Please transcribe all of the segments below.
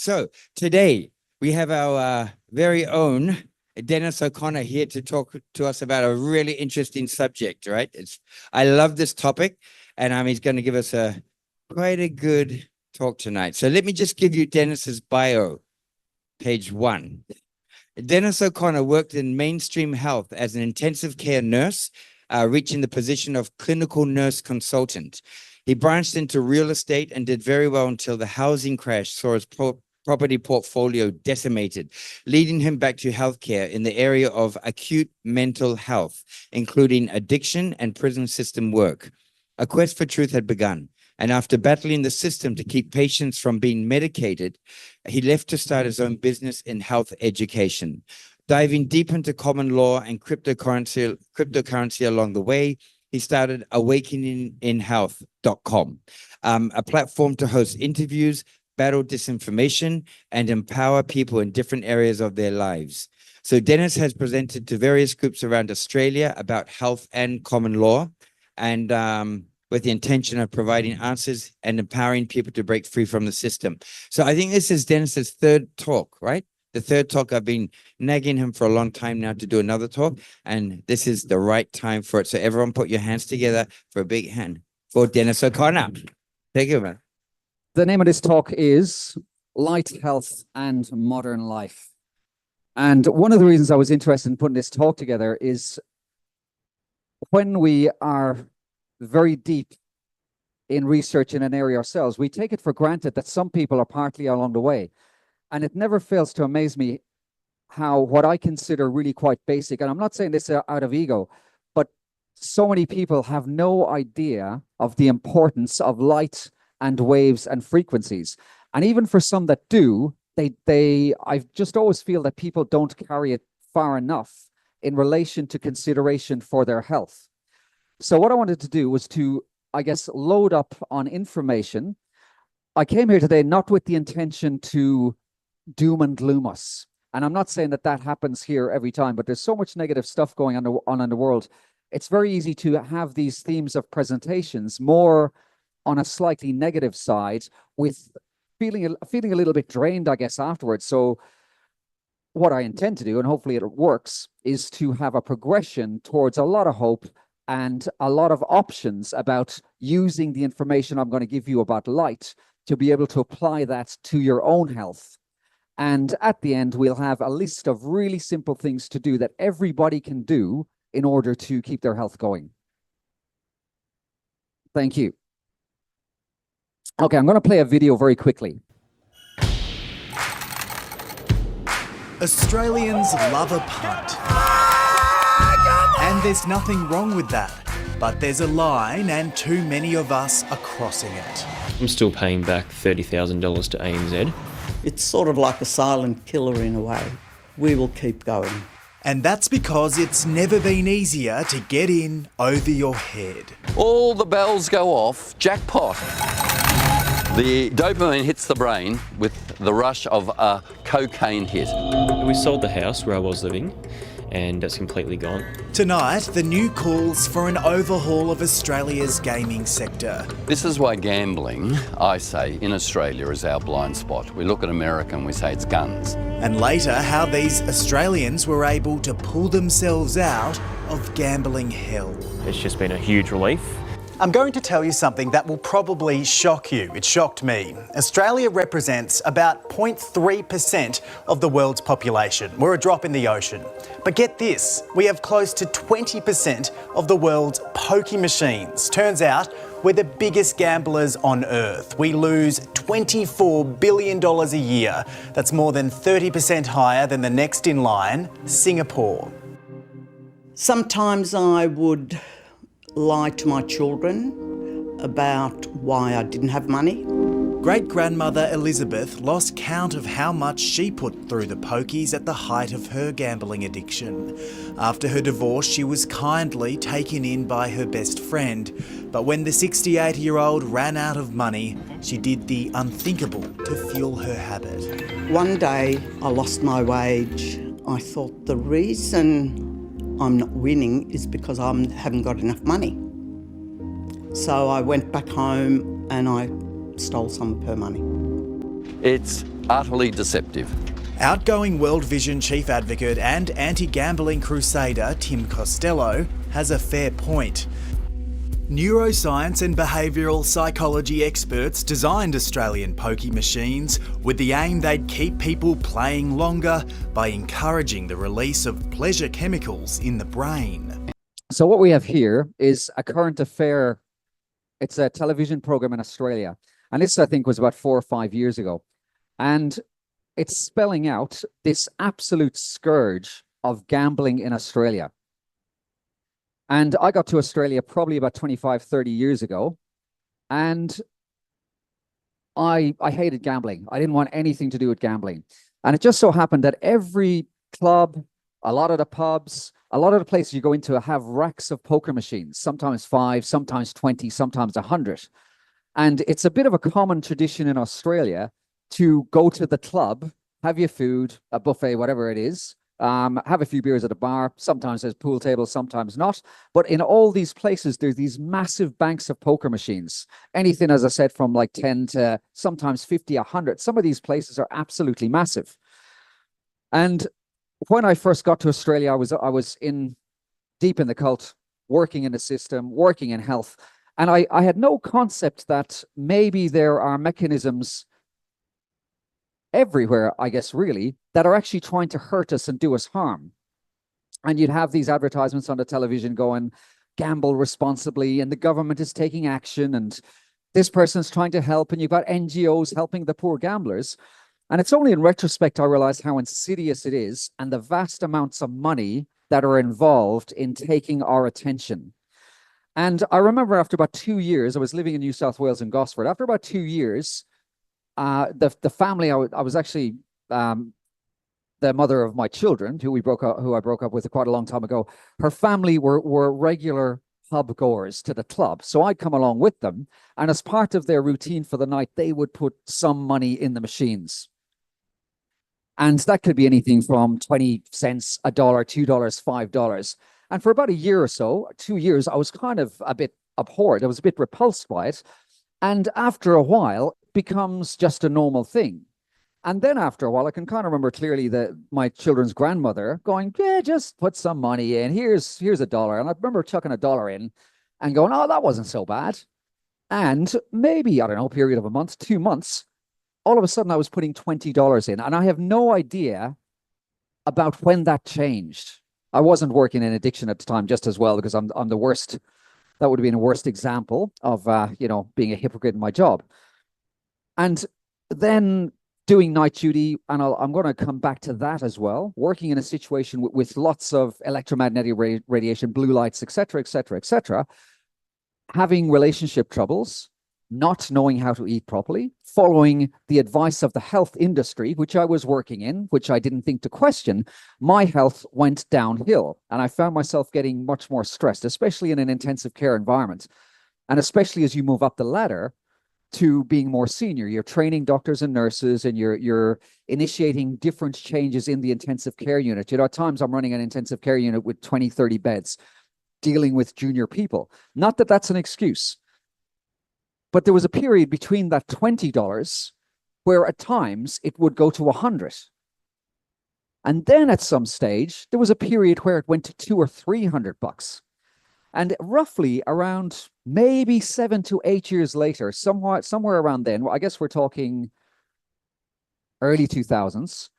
So today we have our very own Dennis O'Connor here to talk to us about a really interesting subject, right? I love this topic, and he's going to give us quite a good talk tonight. So let me just give you Dennis's bio, page 1. Dennis O'Connor worked in mainstream health as an intensive care nurse, reaching the position of clinical nurse consultant. He branched into real estate and did very well until the housing crash saw his property portfolio decimated, leading him back to healthcare in the area of acute mental health, including addiction and prison system work. A quest for truth had begun, and after battling the system to keep patients from being medicated, he left to start his own business in health education. Diving deep into common law and cryptocurrency along the way, he started awakeninginhealth.com, a platform to host interviews, battle disinformation, and empower people in different areas of their lives. So Dennis has presented to various groups around Australia about health and common law, and with the intention of providing answers and empowering people to break free from the system. So I think this is Dennis's third talk, right? The third talk. I've been nagging him for a long time now to do another talk, and this is the right time for it. So everyone put your hands together for a big hand for Dennis O'Connor. Thank you, man. The name of this talk is Light, Health and Modern Life. And one of the reasons I was interested in putting this talk together is when we are very deep in research in an area ourselves, we take it for granted that some people are partly along the way. And it never fails to amaze me how what I consider really quite basic, and I'm not saying this out of ego, but so many people have no idea of the importance of light and waves and frequencies. And even for some that do, I just always feel that people don't carry it far enough in relation to consideration for their health. So what I wanted to do was to, I guess, load up on information. I came here today not with the intention to doom and gloom us. And I'm not saying that that happens here every time, but there's so much negative stuff going on in the world. It's very easy to have these themes of presentations more on a slightly negative side, with feeling a little bit drained, I guess, afterwards. So what I intend to do, and hopefully it works, is to have a progression towards a lot of hope and a lot of options about using the information I'm going to give you about light to be able to apply that to your own health. And at the end, we'll have a list of really simple things to do that everybody can do in order to keep their health going. Thank you. Okay, I'm going to play a video very quickly. Australians love a punt. And there's nothing wrong with that. But there's a line, and too many of us are crossing it. I'm still paying back $30,000 to ANZ. It's sort of like a silent killer in a way. We will keep going. And that's because it's never been easier to get in over your head. All the bells go off, jackpot. The dopamine hits the brain with the rush of a cocaine hit. We sold the house where I was living, and that's completely gone. Tonight, the new calls for an overhaul of Australia's gaming sector. This is why gambling, I say, in Australia is our blind spot. We look at America and we say it's guns. And later, how these Australians were able to pull themselves out of gambling hell. It's just been a huge relief. I'm going to tell you something that will probably shock you. It shocked me. Australia represents about 0.3% of the world's population. We're a drop in the ocean. But get this, we have close to 20% of the world's pokie machines. Turns out we're the biggest gamblers on earth. We lose $24 billion a year. That's more than 30% higher than the next in line, Singapore. Sometimes I would lie to my children about why I didn't have money. Great-grandmother Elizabeth lost count of how much she put through the pokies at the height of her gambling addiction. After her divorce, she was kindly taken in by her best friend. But when the 68-year-old ran out of money, she did the unthinkable to fuel her habit. One day I lost my wage. I thought the reason I'm not winning is because I haven't got enough money. So I went back home and I stole some of her money. It's utterly deceptive. Outgoing World Vision chief advocate and anti-gambling crusader Tim Costello has a fair point. Neuroscience and behavioural psychology experts designed Australian pokie machines with the aim they'd keep people playing longer by encouraging the release of pleasure chemicals in the brain. So what we have here is a current affair. It's a television program in Australia. And this, I think, was about 4 or 5 years ago. And it's spelling out this absolute scourge of gambling in Australia. And I got to Australia probably about 25, 30 years ago. And I hated gambling. I didn't want anything to do with gambling. And it just so happened that every club, a lot of the pubs, a lot of the places you go into have racks of poker machines, sometimes 5, sometimes 20, sometimes 100. And it's a bit of a common tradition in Australia to go to the club, have your food, a buffet, whatever it is, have a few beers at a bar. Sometimes there's pool tables, sometimes not. But in all these places, there's these massive banks of poker machines. Anything, as I said, from like 10 to sometimes 50, 100. Some of these places are absolutely massive. And when I first got to Australia, I was deep in the cult, working in the system, working in health. And I had no concept that maybe there are mechanisms everywhere, I guess, really, that are actually trying to hurt us and do us harm. And you'd have these advertisements on the television going, gamble responsibly, and the government is taking action, and this person's trying to help, and you've got NGOs helping the poor gamblers. And it's only in retrospect I realized how insidious it is and the vast amounts of money that are involved in taking our attention. And I remember after about 2 years, I was living in New South Wales in Gosford. After about 2 years, the family I was actually the mother of my children, who I broke up with quite a long time ago. Her family were regular pub goers to the club, so I'd come along with them, and as part of their routine for the night, they would put some money in the machines. And that could be anything from 20 cents, $1, $2, $5. And for about a year or so, 2 years, I was kind of a bit abhorred. I was a bit repulsed by it. And after a while, it becomes just a normal thing. And then after a while, I can kind of remember clearly that my children's grandmother going, yeah, just put some money in. Here's $1. And I remember chucking $1 in and going, oh, that wasn't so bad. And maybe, I don't know, a period of a month, 2 months, all of a sudden I was putting $20 in. And I have no idea about when that changed. I wasn't working in addiction at the time just as well, because I'm the worst. That would have been a worst example of, being a hypocrite in my job. And then doing night duty, and I'm going to come back to that as well, working in a situation with lots of electromagnetic radiation, blue lights, et cetera, having relationship troubles, not knowing how to eat properly, following the advice of the health industry, which I was working in, which I didn't think to question, my health went downhill. And I found myself getting much more stressed, especially in an intensive care environment. And especially as you move up the ladder to being more senior, you're training doctors and nurses, and you're initiating different changes in the intensive care unit. At times I'm running an intensive care unit with 20, 30 beds, dealing with junior people. Not that that's an excuse. But there was a period between that $20 where at times it would go to $100. And then at some stage, there was a period where it went to $200 or $300. And roughly around maybe 7 to 8 years later, somewhere around then, I guess we're talking early 2000s,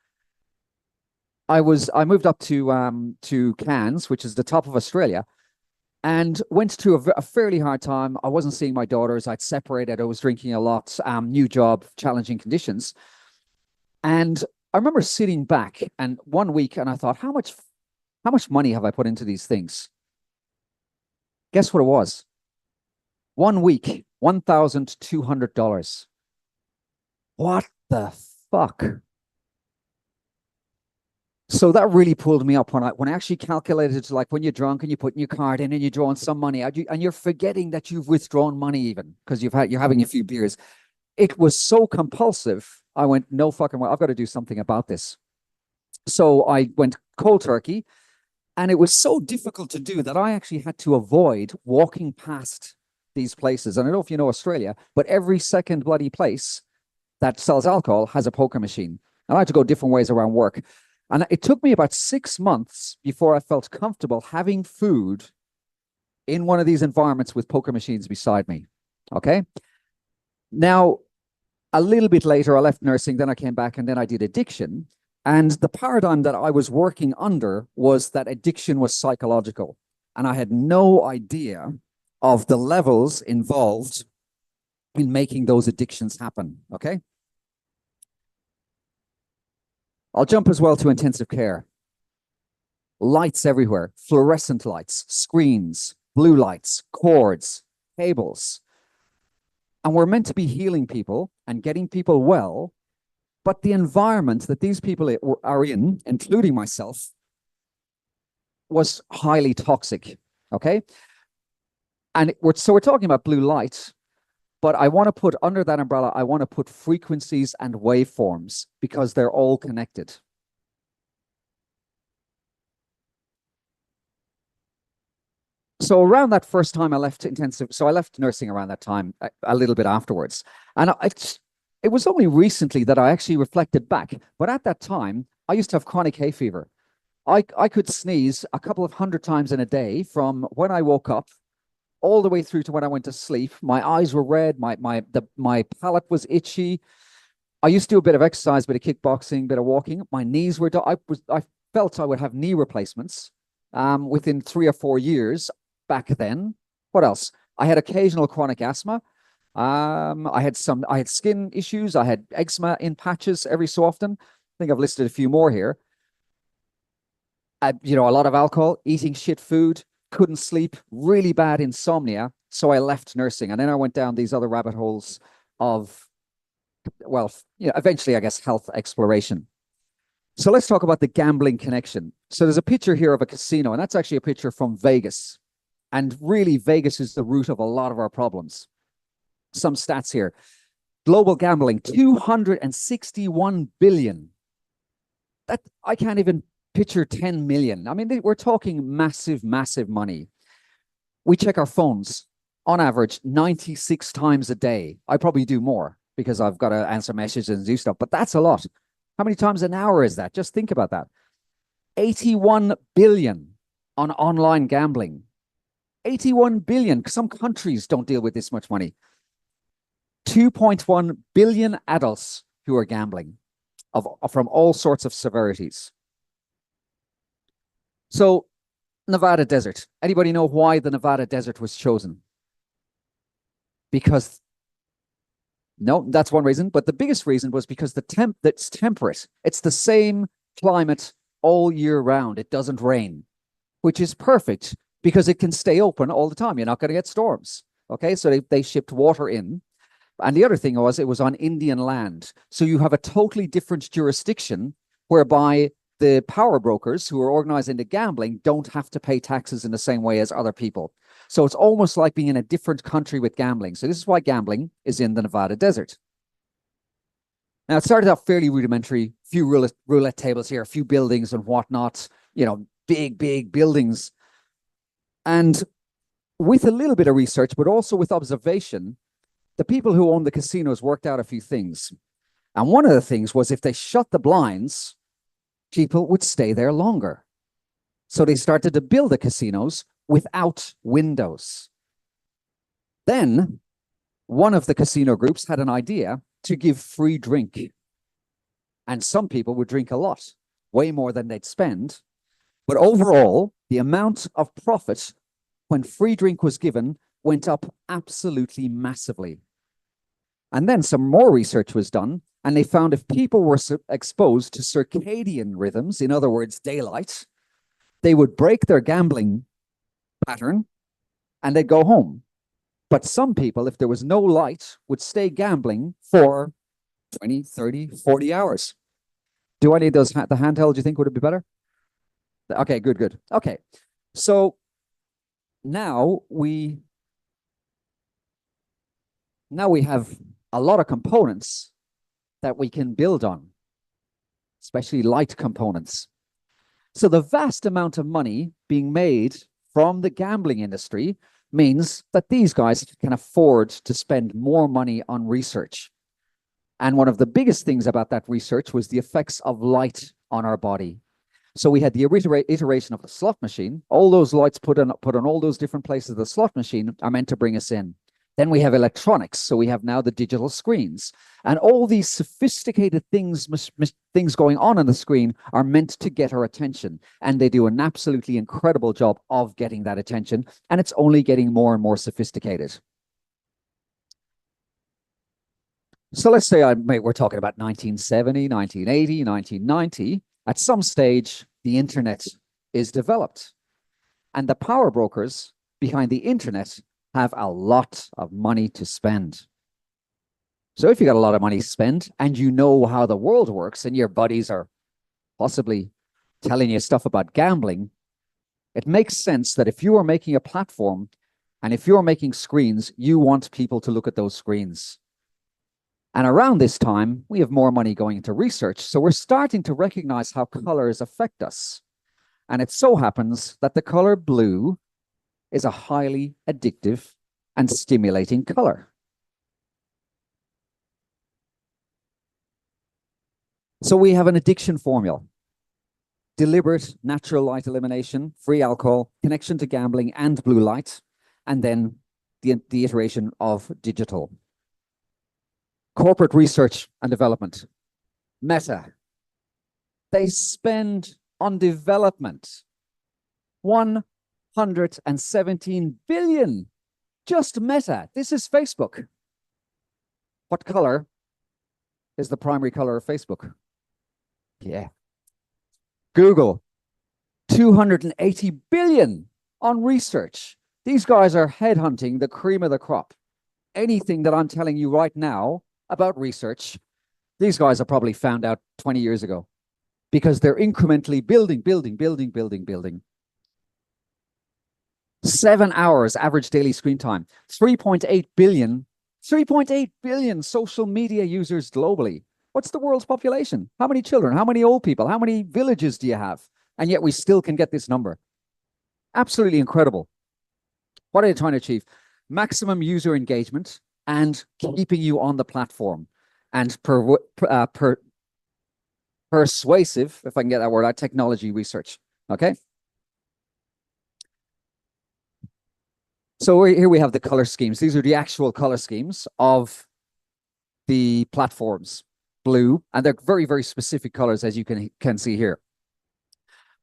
I moved up to Cairns, which is the top of Australia, and went through a fairly hard time. I wasn't seeing my daughters. I'd separated. I was drinking a lot. New job, challenging conditions. And I remember sitting back and 1 week, and I thought, how much money have I put into these things? Guess what it was? 1 week, $1,200. What the fuck? So that really pulled me up when I actually calculated it, like when you're drunk and you're putting your card in and you're drawing some money out, and you're forgetting that you've withdrawn money even because you're having a few beers. It was so compulsive. I went, no fucking way, I've got to do something about this. So I went cold turkey, and it was so difficult to do that I actually had to avoid walking past these places. And I don't know if you know Australia, but every second bloody place that sells alcohol has a poker machine. And I had to go different ways around work. And it took me about 6 months before I felt comfortable having food in one of these environments with poker machines beside me. Okay. Now, a little bit later, I left nursing, then I came back and then I did addiction. And the paradigm that I was working under was that addiction was psychological. And I had no idea of the levels involved in making those addictions happen. Okay. I'll jump as well to intensive care. Lights everywhere, fluorescent lights, screens, blue lights, cords, cables. And we're meant to be healing people and getting people well, but the environment that these people are in, including myself, was highly toxic, okay? And we're talking about blue light, but I want to put under that umbrella, I want to put frequencies and waveforms because they're all connected. So around that first time I left intensive, so I left nursing around that time, a little bit afterwards. And it was only recently that I actually reflected back. But at that time, I used to have chronic hay fever. I could sneeze a couple of 100 times in a day from when I woke up all the way through to when I went to sleep. My eyes were red, my palate was itchy. I used to do a bit of exercise, bit of kickboxing, bit of walking. My knees were, I felt I would have knee replacements within 3 or 4 years. Back then, what else? I had occasional chronic asthma. I had skin issues. I had eczema in patches every so often. I think I've listed a few more here. A lot of alcohol, eating shit food, couldn't sleep, really bad insomnia. So I left nursing, and then I went down these other rabbit holes of, well, eventually, I guess, health exploration. So let's talk about the gambling connection. So there's a picture here of a casino, and that's actually a picture from Vegas. And really, Vegas is the root of a lot of our problems. Some stats here. Global gambling, 261 billion. That I can't even picture 10 million. I mean, we're talking massive, massive money. We check our phones on average 96 times a day. I probably do more because I've got to answer messages and do stuff, but that's a lot. How many times an hour is that? Just think about that. 81 billion on online gambling. 81 billion. Some countries don't deal with this much money. 2.1 billion adults who are gambling from all sorts of severities. So, Nevada desert. Anybody know why the Nevada desert was chosen? Because, no, that's one reason. But the biggest reason was because that's temperate. It's the same climate all year round. It doesn't rain, which is perfect because it can stay open all the time. You're not going to get storms. Okay, so they shipped water in. And the other thing was it was on Indian land. So you have a totally different jurisdiction whereby the power brokers who are organizing the gambling don't have to pay taxes in the same way as other people. So it's almost like being in a different country with gambling. So this is why gambling is in the Nevada desert. Now, it started out fairly rudimentary, few roulette tables here, a few buildings and whatnot, big, big buildings. And with a little bit of research, but also with observation, the people who owned the casinos worked out a few things. And one of the things was if they shut the blinds, people would stay there longer. So they started to build the casinos without windows. Then one of the casino groups had an idea to give free drink. And some people would drink a lot, way more than they'd spend. But overall, the amount of profit when free drink was given went up absolutely massively. And then some more research was done, and they found if people were exposed to circadian rhythms, in other words, daylight, they would break their gambling pattern and they'd go home. But some people, if there was no light, would stay gambling for 20, 30, 40 hours. Do I need those, the handheld, do you think would it be better? Okay, good, good. Okay, so now we have a lot of components that we can build on, especially light components. So the vast amount of money being made from the gambling industry means that these guys can afford to spend more money on research. And one of the biggest things about that research was the effects of light on our body. So we had the iteration of the slot machine. All those lights put on all those different places of the slot machine are meant to bring us in. Then we have electronics. So we have now the digital screens. And all these sophisticated things going on the screen are meant to get our attention. And they do an absolutely incredible job of getting that attention. And it's only getting more and more sophisticated. So let's say we're talking about 1970, 1980, 1990. At some stage, the internet is developed. And the power brokers behind the internet have a lot of money to spend. So if you got a lot of money to spend and you know how the world works and your buddies are possibly telling you stuff about gambling, it makes sense that if you are making a platform and if you're making screens, you want people to look at those screens. And around this time, we have more money going into research. So we're starting to recognize how colors affect us. And it so happens that the color blue is a highly addictive and stimulating color. So we have an addiction formula: deliberate natural light elimination, free alcohol, connection to gambling and blue light, and then the iteration of digital. Corporate research and development. Meta. They spend on development 117 billion. Just Meta. This is Facebook. What color is the primary color of Facebook? Yeah. Google. 280 billion on research. These guys are headhunting the cream of the crop. Anything that I'm telling you right now about research, these guys are probably found out 20 years ago, because they're incrementally building. 7 hours average daily screen time, 3.8 billion social media users globally. What's the world's population? How many children? How many old people? How many villages do you have? And yet we still can get this number. Absolutely incredible. What are they trying to achieve? Maximum user engagement and keeping you on the platform, and persuasive, if I can get that word out, technology research. Okay. So here we have the color schemes. These are the actual color schemes of the platforms. Blue, and they're very, very specific colors, as you can see here.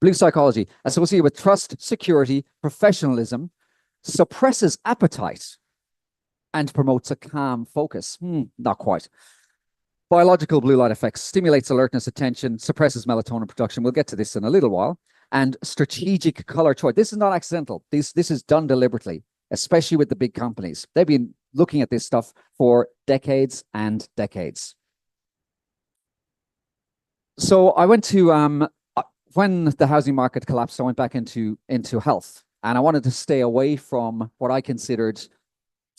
Blue psychology, associated with trust, security, professionalism, suppresses appetite, and promotes a calm focus. Not quite. Biological blue light effects, stimulates alertness, attention, suppresses melatonin production. We'll get to this in a little while. And strategic color choice. This is not accidental. This is done deliberately, especially with the big companies. They've been looking at this stuff for decades and decades. So I went to, when the housing market collapsed, I went back into health. And I wanted to stay away from what I considered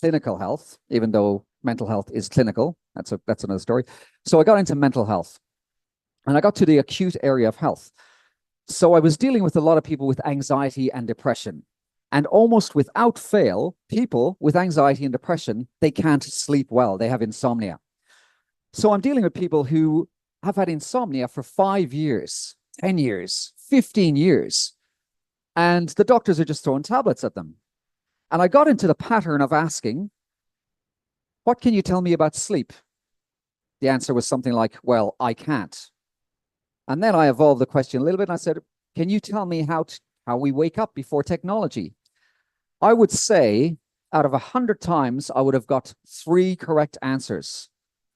clinical health, even though mental health is clinical. That's another story. So I got into mental health, and I got to the acute area of health. So I was dealing with a lot of people with anxiety and depression, and almost without fail, people with anxiety and depression, they can't sleep well. They have insomnia. So I'm dealing with people who have had insomnia for 5 years, 10 years, 15 years, and the doctors are just throwing tablets at them. And I got into the pattern of asking, what can you tell me about sleep? The answer was something like, well, I can't. And then I evolved the question a little bit, and I said, can you tell me how we wake up before technology? I would say out of 100 times, I would have got 3 correct answers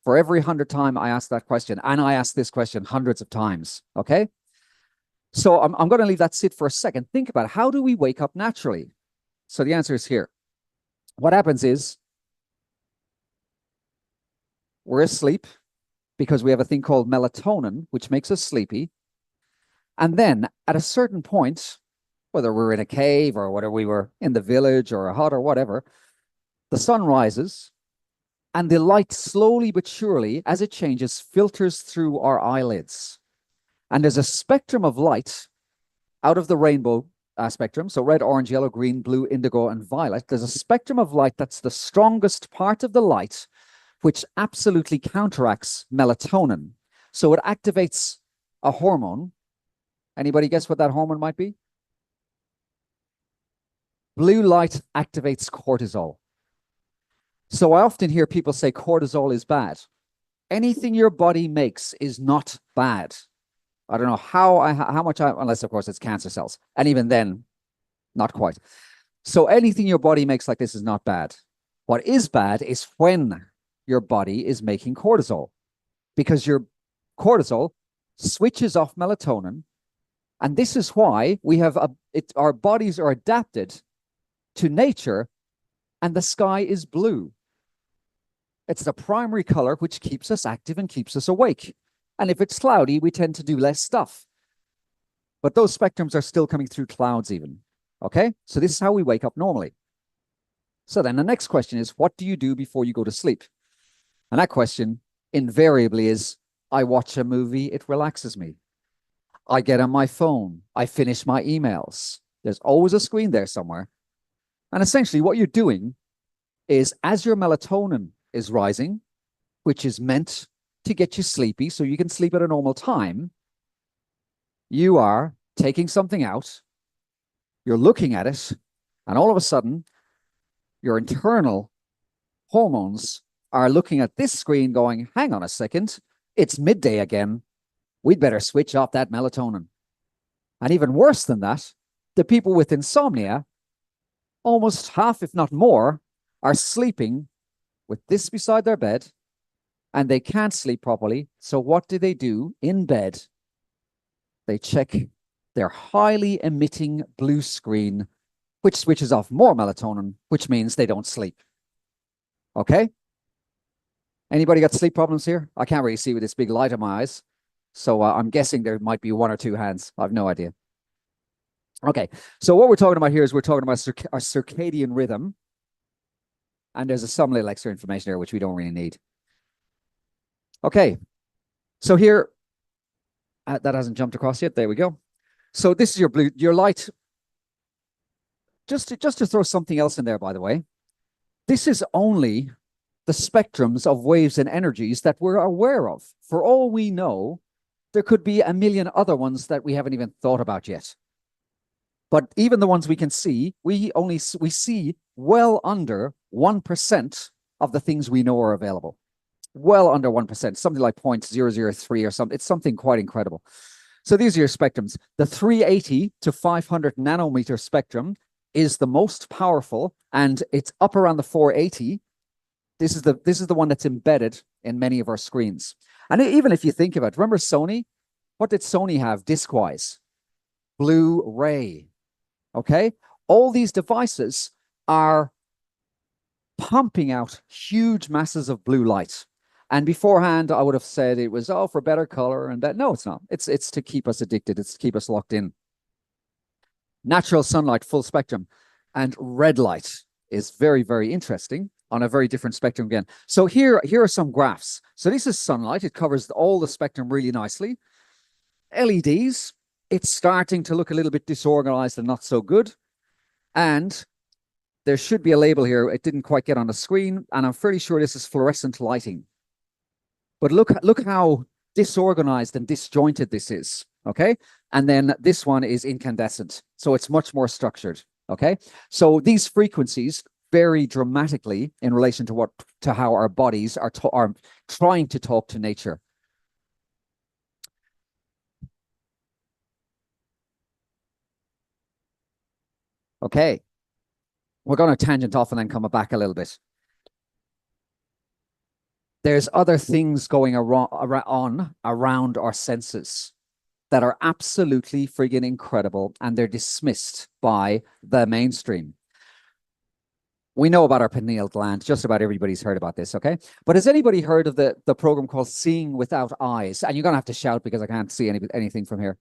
for every 100 times I asked that question. And I asked this question hundreds of times, okay? So I'm going to leave that sit for a second. Think about it. How do we wake up naturally? So the answer is here. What happens is we're asleep because we have a thing called melatonin, which makes us sleepy. And then at a certain point, whether we're in a cave or whether we were in the village or a hut or whatever, the sun rises and the light slowly but surely, as it changes, filters through our eyelids. And there's a spectrum of light out of the rainbow spectrum. So red, orange, yellow, green, blue, indigo, and violet. There's a spectrum of light that's the strongest part of the light which absolutely counteracts melatonin. So it activates a hormone. Anybody guess what that hormone might be? Blue light activates cortisol. So I often hear people say cortisol is bad. Anything your body makes is not bad. I don't know how much, unless of course it's cancer cells. And even then, not quite. So anything your body makes like this is not bad. What is bad is when your body is making cortisol, because your cortisol switches off melatonin. And this is why we have our bodies are adapted to nature, and the sky is blue. It's the primary color which keeps us active and keeps us awake. And if it's cloudy, we tend to do less stuff. But those spectrums are still coming through clouds even. Okay, so this is how we wake up normally. So then the next question is, what do you do before you go to sleep? And that question invariably is, I watch a movie, it relaxes me. I get on my phone, I finish my emails. There's always a screen there somewhere. And essentially what you're doing is, as your melatonin is rising, which is meant to get you sleepy so you can sleep at a normal time, you are taking something out, you're looking at it, and all of a sudden, your internal hormones are looking at this screen going, hang on a second, it's midday again. We'd better switch off that melatonin. And even worse than that, the people with insomnia, almost half, if not more, are sleeping with this beside their bed, and they can't sleep properly. So what do they do in bed? They check their highly emitting blue screen, which switches off more melatonin, which means they don't sleep. Okay? Anybody got sleep problems here? I can't really see with this big light in my eyes. So I'm guessing there might be one or two hands. I have no idea. Okay, so what we're talking about here is we're talking about our circadian rhythm. And there's some little extra information there, which we don't really need. Okay, so here, that hasn't jumped across yet. There we go. So this is your light. Just to throw something else in there, by the way, this is only the spectrums of waves and energies that we're aware of. For all we know, there could be a million other ones that we haven't even thought about yet. But even the ones we can see, we see well under 1% of the things we know are available. Well under 1%, something like 0.003 or something. It's something quite incredible. So these are your spectrums. The 380 to 500 nanometer spectrum is the most powerful, and it's up around the 480. This is the one that's embedded in many of our screens. And even if you think about it, remember Sony? What did Sony have disc-wise? Blu-ray. Okay? All these devices are pumping out huge masses of blue light. And beforehand, I would have said it was, for better color and that. No, it's not. It's to keep us addicted. It's to keep us locked in. Natural sunlight, full spectrum. And red light is very, very interesting on a very different spectrum again. So here are some graphs. So this is sunlight. It covers all the spectrum really nicely. LEDs, it's starting to look a little bit disorganized and not so good. And there should be a label here. It didn't quite get on the screen, and I'm fairly sure this is fluorescent lighting. But look how disorganized and disjointed this is, okay? And then this one is incandescent, so it's much more structured, okay? So these frequencies vary dramatically in relation to how our bodies are trying to talk to nature. Okay, we're going to tangent off and then come back a little bit. There's other things going on around our senses that are absolutely friggin' incredible, and they're dismissed by the mainstream. We know about our pineal gland. Just about everybody's heard about this, okay? But has anybody heard of the program called Seeing Without Eyes? And you're going to have to shout because I can't see anything from here.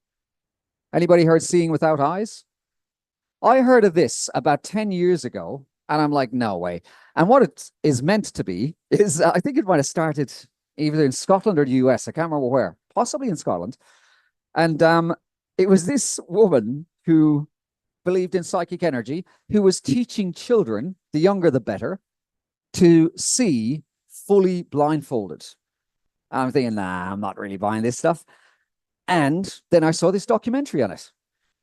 Anybody heard Seeing Without Eyes? I heard of this about 10 years ago, and I'm like, no way. And what it is meant to be is, I think it might have started either in Scotland or the US. I can't remember where, possibly in Scotland. And it was this woman who believed in psychic energy, who was teaching children, the younger the better, to see fully blindfolded. I'm thinking, nah, I'm not really buying this stuff. And then I saw this documentary on it.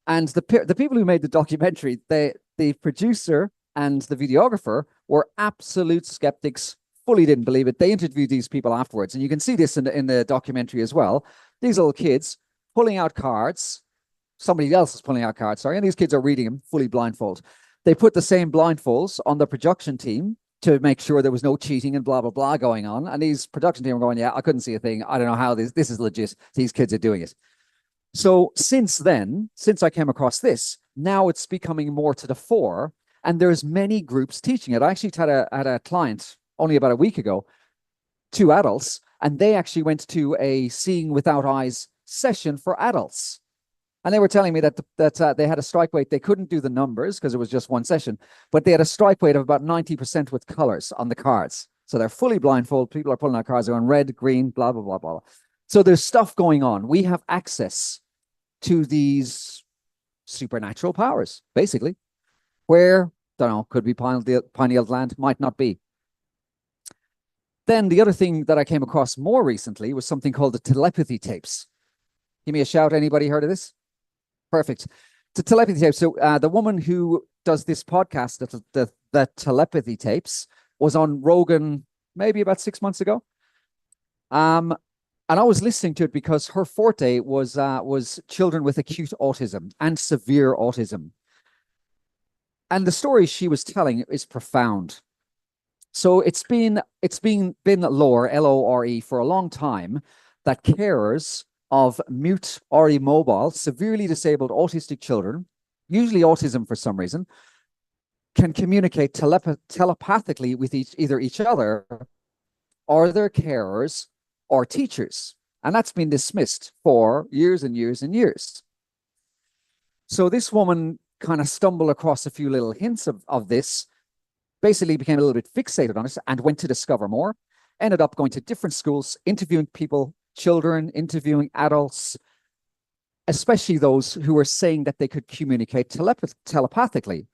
And the people who made the documentary, the producer and the videographer were absolute skeptics, fully didn't believe it. They interviewed these people afterwards. And you can see this in the documentary as well. These little kids pulling out cards. Somebody else is pulling out cards, sorry. And these kids are reading them fully blindfold. They put the same blindfolds on the production team to make sure there was no cheating and blah, blah, blah going on. And these production team were going, yeah, I couldn't see a thing. I don't know how this is legit. These kids are doing it. So since then, since I came across this, now it's becoming more to the fore, and there's many groups teaching it. I actually had a client only about a week ago, 2 adults, and they actually went to a Seeing Without Eyes session for adults. And they were telling me that they had a strike rate. They couldn't do the numbers because it was just one session, but they had a strike rate of about 90% with colors on the cards. So they're fully blindfold. People are pulling out cards. They're on red, green, blah, blah, blah, blah. So there's stuff going on. We have access to these supernatural powers, basically, where, don't know, could be pineal gland, might not be. Then the other thing that I came across more recently was something called the telepathy tapes. Give me a shout. Anybody heard of this? Perfect. The telepathy tapes. So the woman who does this podcast, the telepathy tapes, was on Rogan maybe about 6 months ago. And I was listening to it because her forte was children with acute autism and severe autism. And the story she was telling is profound. So it's been lore, L-O-R-E, for a long time that carers of mute or immobile, severely disabled autistic children, usually autism for some reason, can communicate telepathically with either each other or their carers or teachers. And that's been dismissed for years and years and years. So this woman kind of stumbled across a few little hints of this, basically became a little bit fixated on it and went to discover more, ended up going to different schools, interviewing people, children, interviewing adults, especially those who were saying that they could communicate telepathically.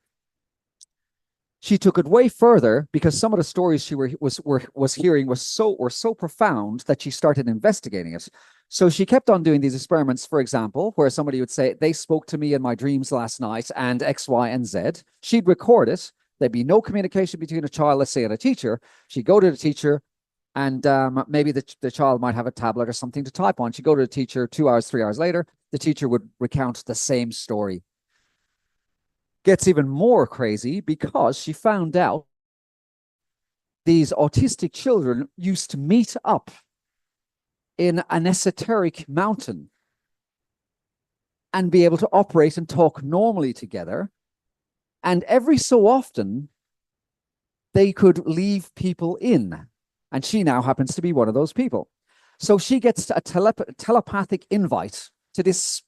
She took it way further because some of the stories she was hearing were so profound that she started investigating it. So she kept on doing these experiments, for example, where somebody would say, they spoke to me in my dreams last night and X, Y, and Z. She'd record it. There'd be no communication between a child, let's say, and a teacher. She'd go to the teacher, and maybe the child might have a tablet or something to type on. She'd go to the teacher 2 hours, 3 hours later. The teacher would recount the same story. Gets even more crazy because she found out these autistic children used to meet up in an esoteric mountain and be able to operate and talk normally together. And every so often, they could leave people in. And she now happens to be one of those people. So she gets a telepathic invite to this,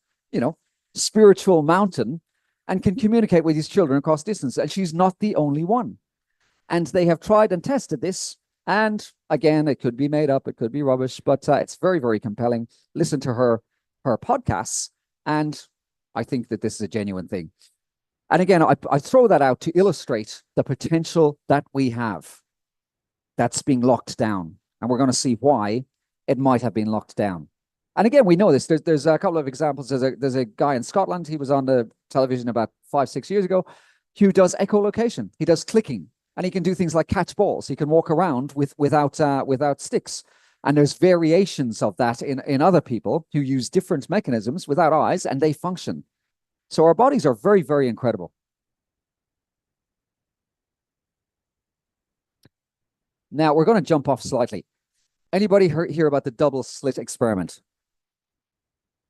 spiritual mountain and can communicate with these children across distance. And she's not the only one. And they have tried and tested this. And again, it could be made up. It could be rubbish, but it's very, very compelling. Listen to her podcasts. And I think that this is a genuine thing. And again, I throw that out to illustrate the potential that we have that's being locked down. And we're going to see why it might have been locked down. And again, we know this. There's a couple of examples. There's a guy in Scotland. He was on the television about 5-6 years ago, who does echolocation. He does clicking, and he can do things like catch balls. He can walk around without sticks. And there's variations of that in other people who use different mechanisms without eyes, and they function. So our bodies are very, very incredible. Now we're going to jump off slightly. Anybody hear about the double slit experiment?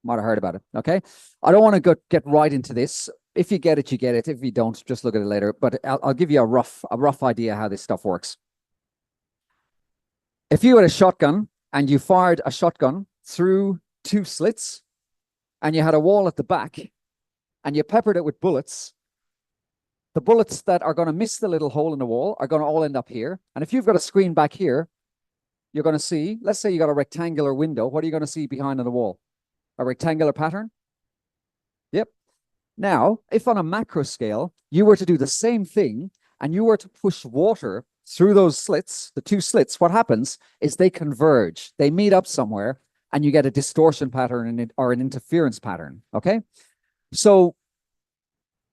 Might have heard about it. Okay. I don't want to get right into this. If you get it, you get it. If you don't, just look at it later. But I'll give you a rough idea how this stuff works. If you had a shotgun and you fired a shotgun through 2 slits and you had a wall at the back and you peppered it with bullets, the bullets that are going to miss the little hole in the wall are going to all end up here. And if you've got a screen back here, you're going to see, let's say you got a rectangular window. What are you going to see behind on the wall? A rectangular pattern? Yep. Now, if on a macro scale, you were to do the same thing and you were to push water through those slits, the two slits, what happens is they converge. They meet up somewhere and you get a distortion pattern or an interference pattern, okay? So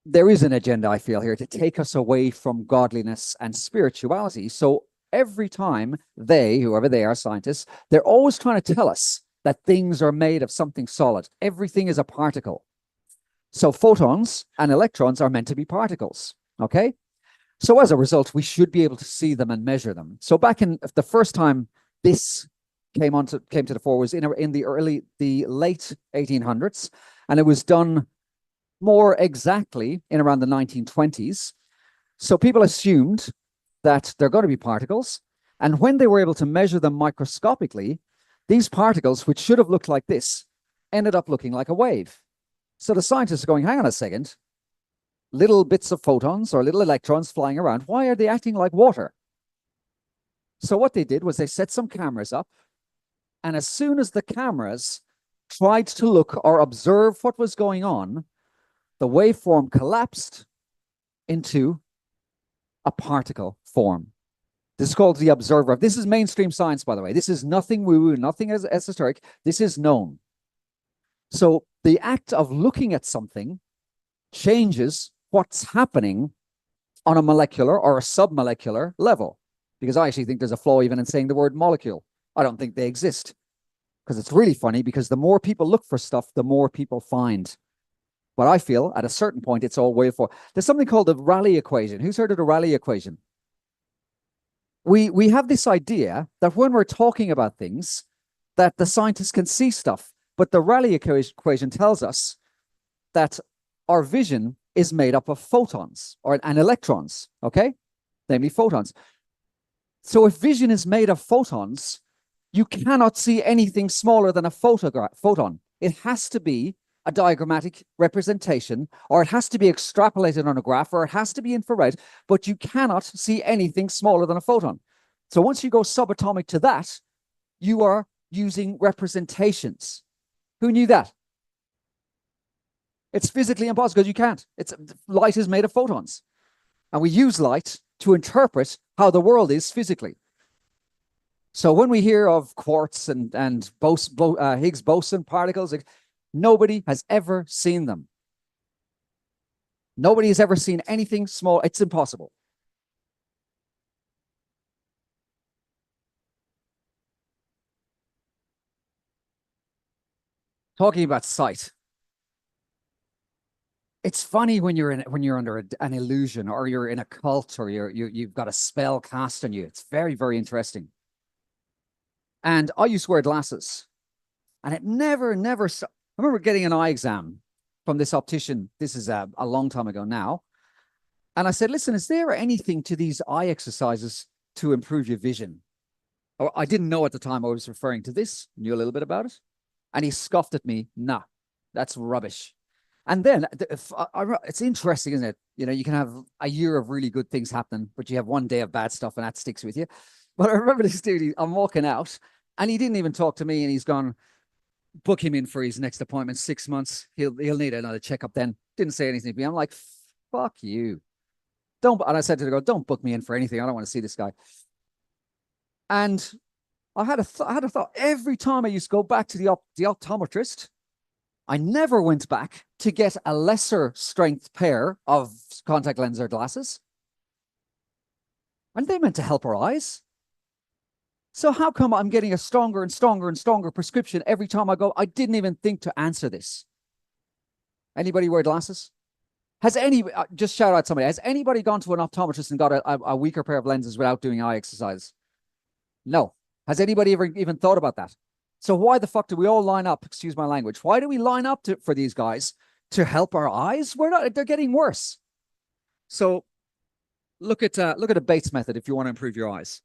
there is an agenda, I feel, here to take us away from godliness and spirituality. So every time whoever they are, scientists, they're always trying to tell us that things are made of something solid. Everything is a particle. So photons and electrons are meant to be particles, okay? So as a result, we should be able to see them and measure them. So back in the first time this came to the fore was in the late 1800s, and it was done more exactly in around the 1920s. So people assumed that they're going to be particles, and when they were able to measure them microscopically, these particles, which should have looked like this, ended up looking like a wave. So the scientists are going, hang on a second, little bits of photons or little electrons flying around, why are they acting like water? So what they did was they set some cameras up, and as soon as the cameras tried to look or observe what was going on, the waveform collapsed into a particle form. This is called the observer. This is mainstream science, by the way. This is nothing woo-woo, nothing esoteric. This is known. So the act of looking at something changes what's happening on a molecular or a submolecular level. Because I actually think there's a flaw even in saying the word molecule. I don't think they exist. Because it's really funny, because the more people look for stuff, the more people find. But I feel at a certain point, it's all way for. There's something called the Rayleigh equation. Who's heard of the Rayleigh equation? We have this idea that when we're talking about things, that the scientists can see stuff. But the Rayleigh equation tells us that our vision is made up of photons and electrons, okay? Namely photons. So if vision is made of photons, you cannot see anything smaller than a photon. It has to be a diagrammatic representation, or it has to be extrapolated on a graph, or it has to be infrared, but you cannot see anything smaller than a photon. So once you go subatomic to that, you are using representations. Who knew that? It's physically impossible because you can't. Light is made of photons. And we use light to interpret how the world is physically. So when we hear of quartz and Higgs boson particles, nobody has ever seen them. Nobody has ever seen anything small. It's impossible. Talking about sight. It's funny when you're under an illusion, or you're in a cult, or you've got a spell cast on you. It's very, very interesting. And I used to wear glasses, and it never. I remember getting an eye exam from this optician. This is a long time ago now. And I said, listen, is there anything to these eye exercises to improve your vision? Or I didn't know at the time I was referring to this, knew a little bit about it. And he scoffed at me. Nah, that's rubbish. And then it's interesting, isn't it? You know, you can have a year of really good things happening, but you have one day of bad stuff and that sticks with you. But I remember this dude, I'm walking out and he didn't even talk to me, and he's gone, book him in for his next appointment, 6 months. He'll need another checkup then. Didn't say anything to me. I'm like, fuck you. And I said to the girl, don't book me in for anything. I don't want to see this guy. And I had a thought every time I used to go back to the optometrist, I never went back to get a lesser strength pair of contact lens or glasses. And they meant to help our eyes. So how come I'm getting a stronger and stronger and stronger prescription every time I go? I didn't even think to answer this. Anybody wear glasses? Just shout out somebody. Has anybody gone to an optometrist and got a weaker pair of lenses without doing eye exercise? No. Has anybody ever even thought about that? So why the fuck do we all line up? Excuse my language. Why do we line up for these guys to help our eyes? They're getting worse. So look at a Bates method if you want to improve your eyes.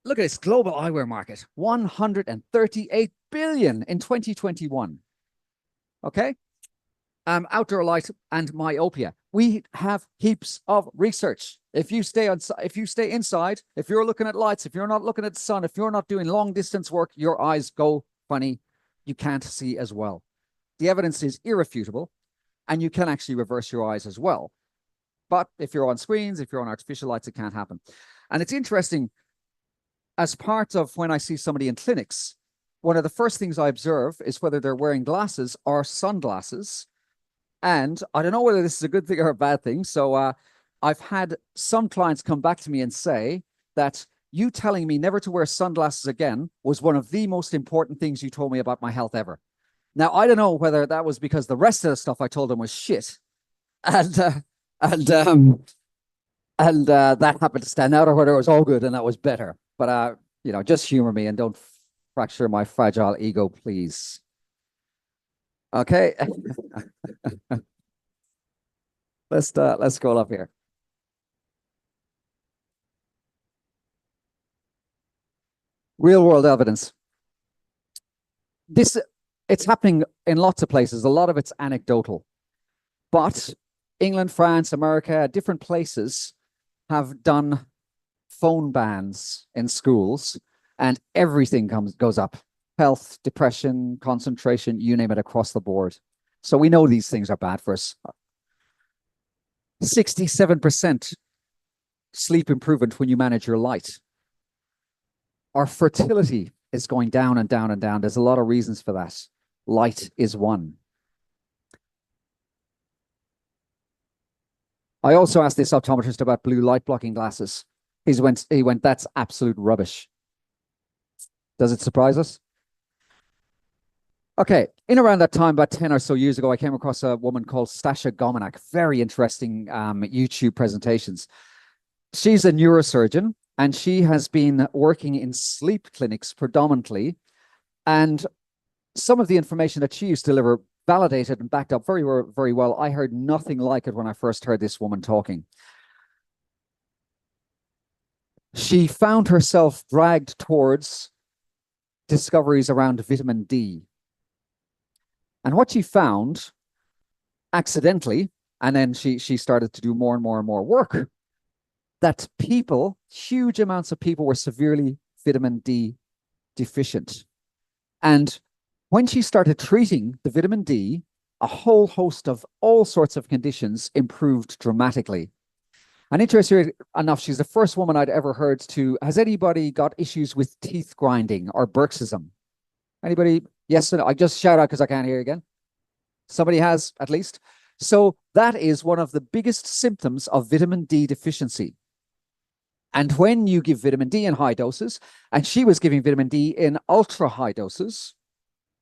Look at this global eyewear market, 138 billion in 2021. Okay? Outdoor light and myopia. We have heaps of research. If you stay inside, if you're looking at lights, if you're not looking at the sun, if you're not doing long distance work, your eyes go funny. You can't see as well. The evidence is irrefutable, and you can actually reverse your eyes as well. But if you're on screens, if you're on artificial lights, it can't happen. And it's interesting, as part of when I see somebody in clinics, one of the first things I observe is whether they're wearing glasses or sunglasses. And I don't know whether this is a good thing or a bad thing. So I've had some clients come back to me and say that you telling me never to wear sunglasses again was one of the most important things you told me about my health ever. Now, I don't know whether that was because the rest of the stuff I told them was shit. And that happened to stand out, or whether it was all good and that was better. But, just humor me and don't fracture my fragile ego, please. Okay. Let's scroll up here. Real world evidence. It's happening in lots of places. A lot of it's anecdotal, but England, France, America, different places have done phone bans in schools, and everything goes up. Health, depression, concentration, you name it, across the board. So we know these things are bad for us. 67% sleep improvement when you manage your light. Our fertility is going down and down and down. There's a lot of reasons for that. Light is one. I also asked this optometrist about blue light blocking glasses. He went, that's absolute rubbish. Does it surprise us? Okay, in around that time, about 10 or so years ago, I came across a woman called Stasha Gomanak. Very interesting YouTube presentations. She's a neurosurgeon, and she has been working in sleep clinics predominantly. And some of the information that she used to deliver validated and backed up very, very well. I heard nothing like it when I first heard this woman talking. She found herself dragged towards discoveries around vitamin D. And what she found accidentally, and then she started to do more and more and more work, that people, huge amounts of people, were severely vitamin D deficient. And when she started treating the vitamin D, a whole host of all sorts of conditions improved dramatically. And interestingly enough, she's the first woman I'd ever heard to, has anybody got issues with teeth grinding or bruxism? Anybody? Yes or no? I just shout out because I can't hear you again. Somebody has, at least. So that is one of the biggest symptoms of vitamin D deficiency. And when you give vitamin D in high doses, and she was giving vitamin D in ultra high doses,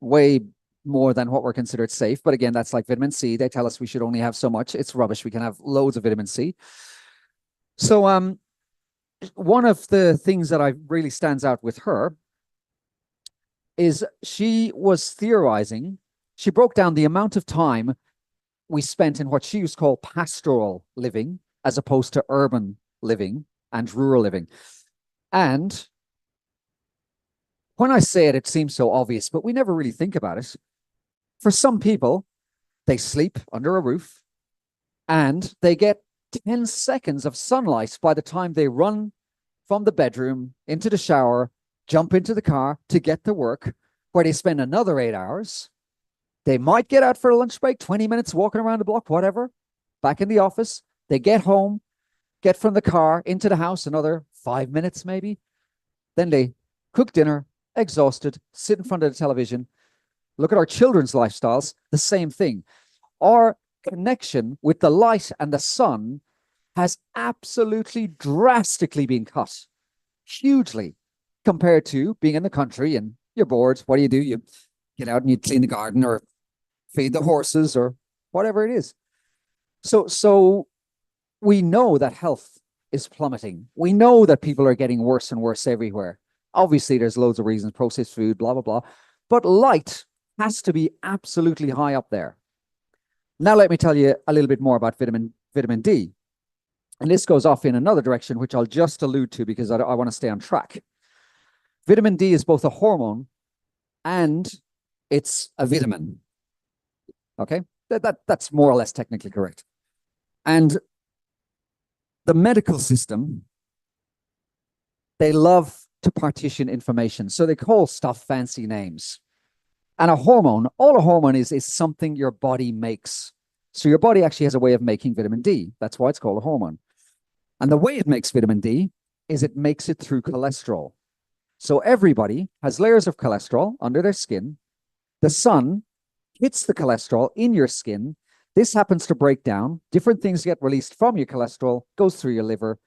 way more than what were considered safe. But again, that's like vitamin C. They tell us we should only have so much. It's rubbish. We can have loads of vitamin C. So one of the things that really stands out with her is she was theorizing. She broke down the amount of time we spent in what she used to call pastoral living, as opposed to urban living and rural living. And when I say it, it seems so obvious, but we never really think about it. For some people, they sleep under a roof and they get 10 seconds of sunlight by the time they run from the bedroom into the shower, jump into the car to get to work, where they spend another 8 hours. They might get out for a lunch break, 20 minutes walking around the block, whatever, back in the office. They get home, get from the car into the house, another 5 minutes maybe. Then they cook dinner, exhausted, sit in front of the television. Look at our children's lifestyles, the same thing. Our connection with the light and the sun has absolutely drastically been cut, hugely, compared to being in the country and you're bored. What do? You get out and you clean the garden or feed the horses or whatever it is. So we know that health is plummeting. We know that people are getting worse and worse everywhere. Obviously, there's loads of reasons, processed food, blah, blah, blah. But light has to be absolutely high up there. Now, let me tell you a little bit more about vitamin D. And this goes off in another direction, which I'll just allude to because I want to stay on track. Vitamin D is both a hormone and it's a vitamin. Okay? That's more or less technically correct. And the medical system, they love to partition information. So they call stuff fancy names. And a hormone, all a hormone is something your body makes. So your body actually has a way of making vitamin D. That's why it's called a hormone. And the way it makes vitamin D is it makes it through cholesterol. So everybody has layers of cholesterol under their skin. The sun hits the cholesterol in your skin. This happens to break down. Different things get released from your cholesterol, goes through your liver.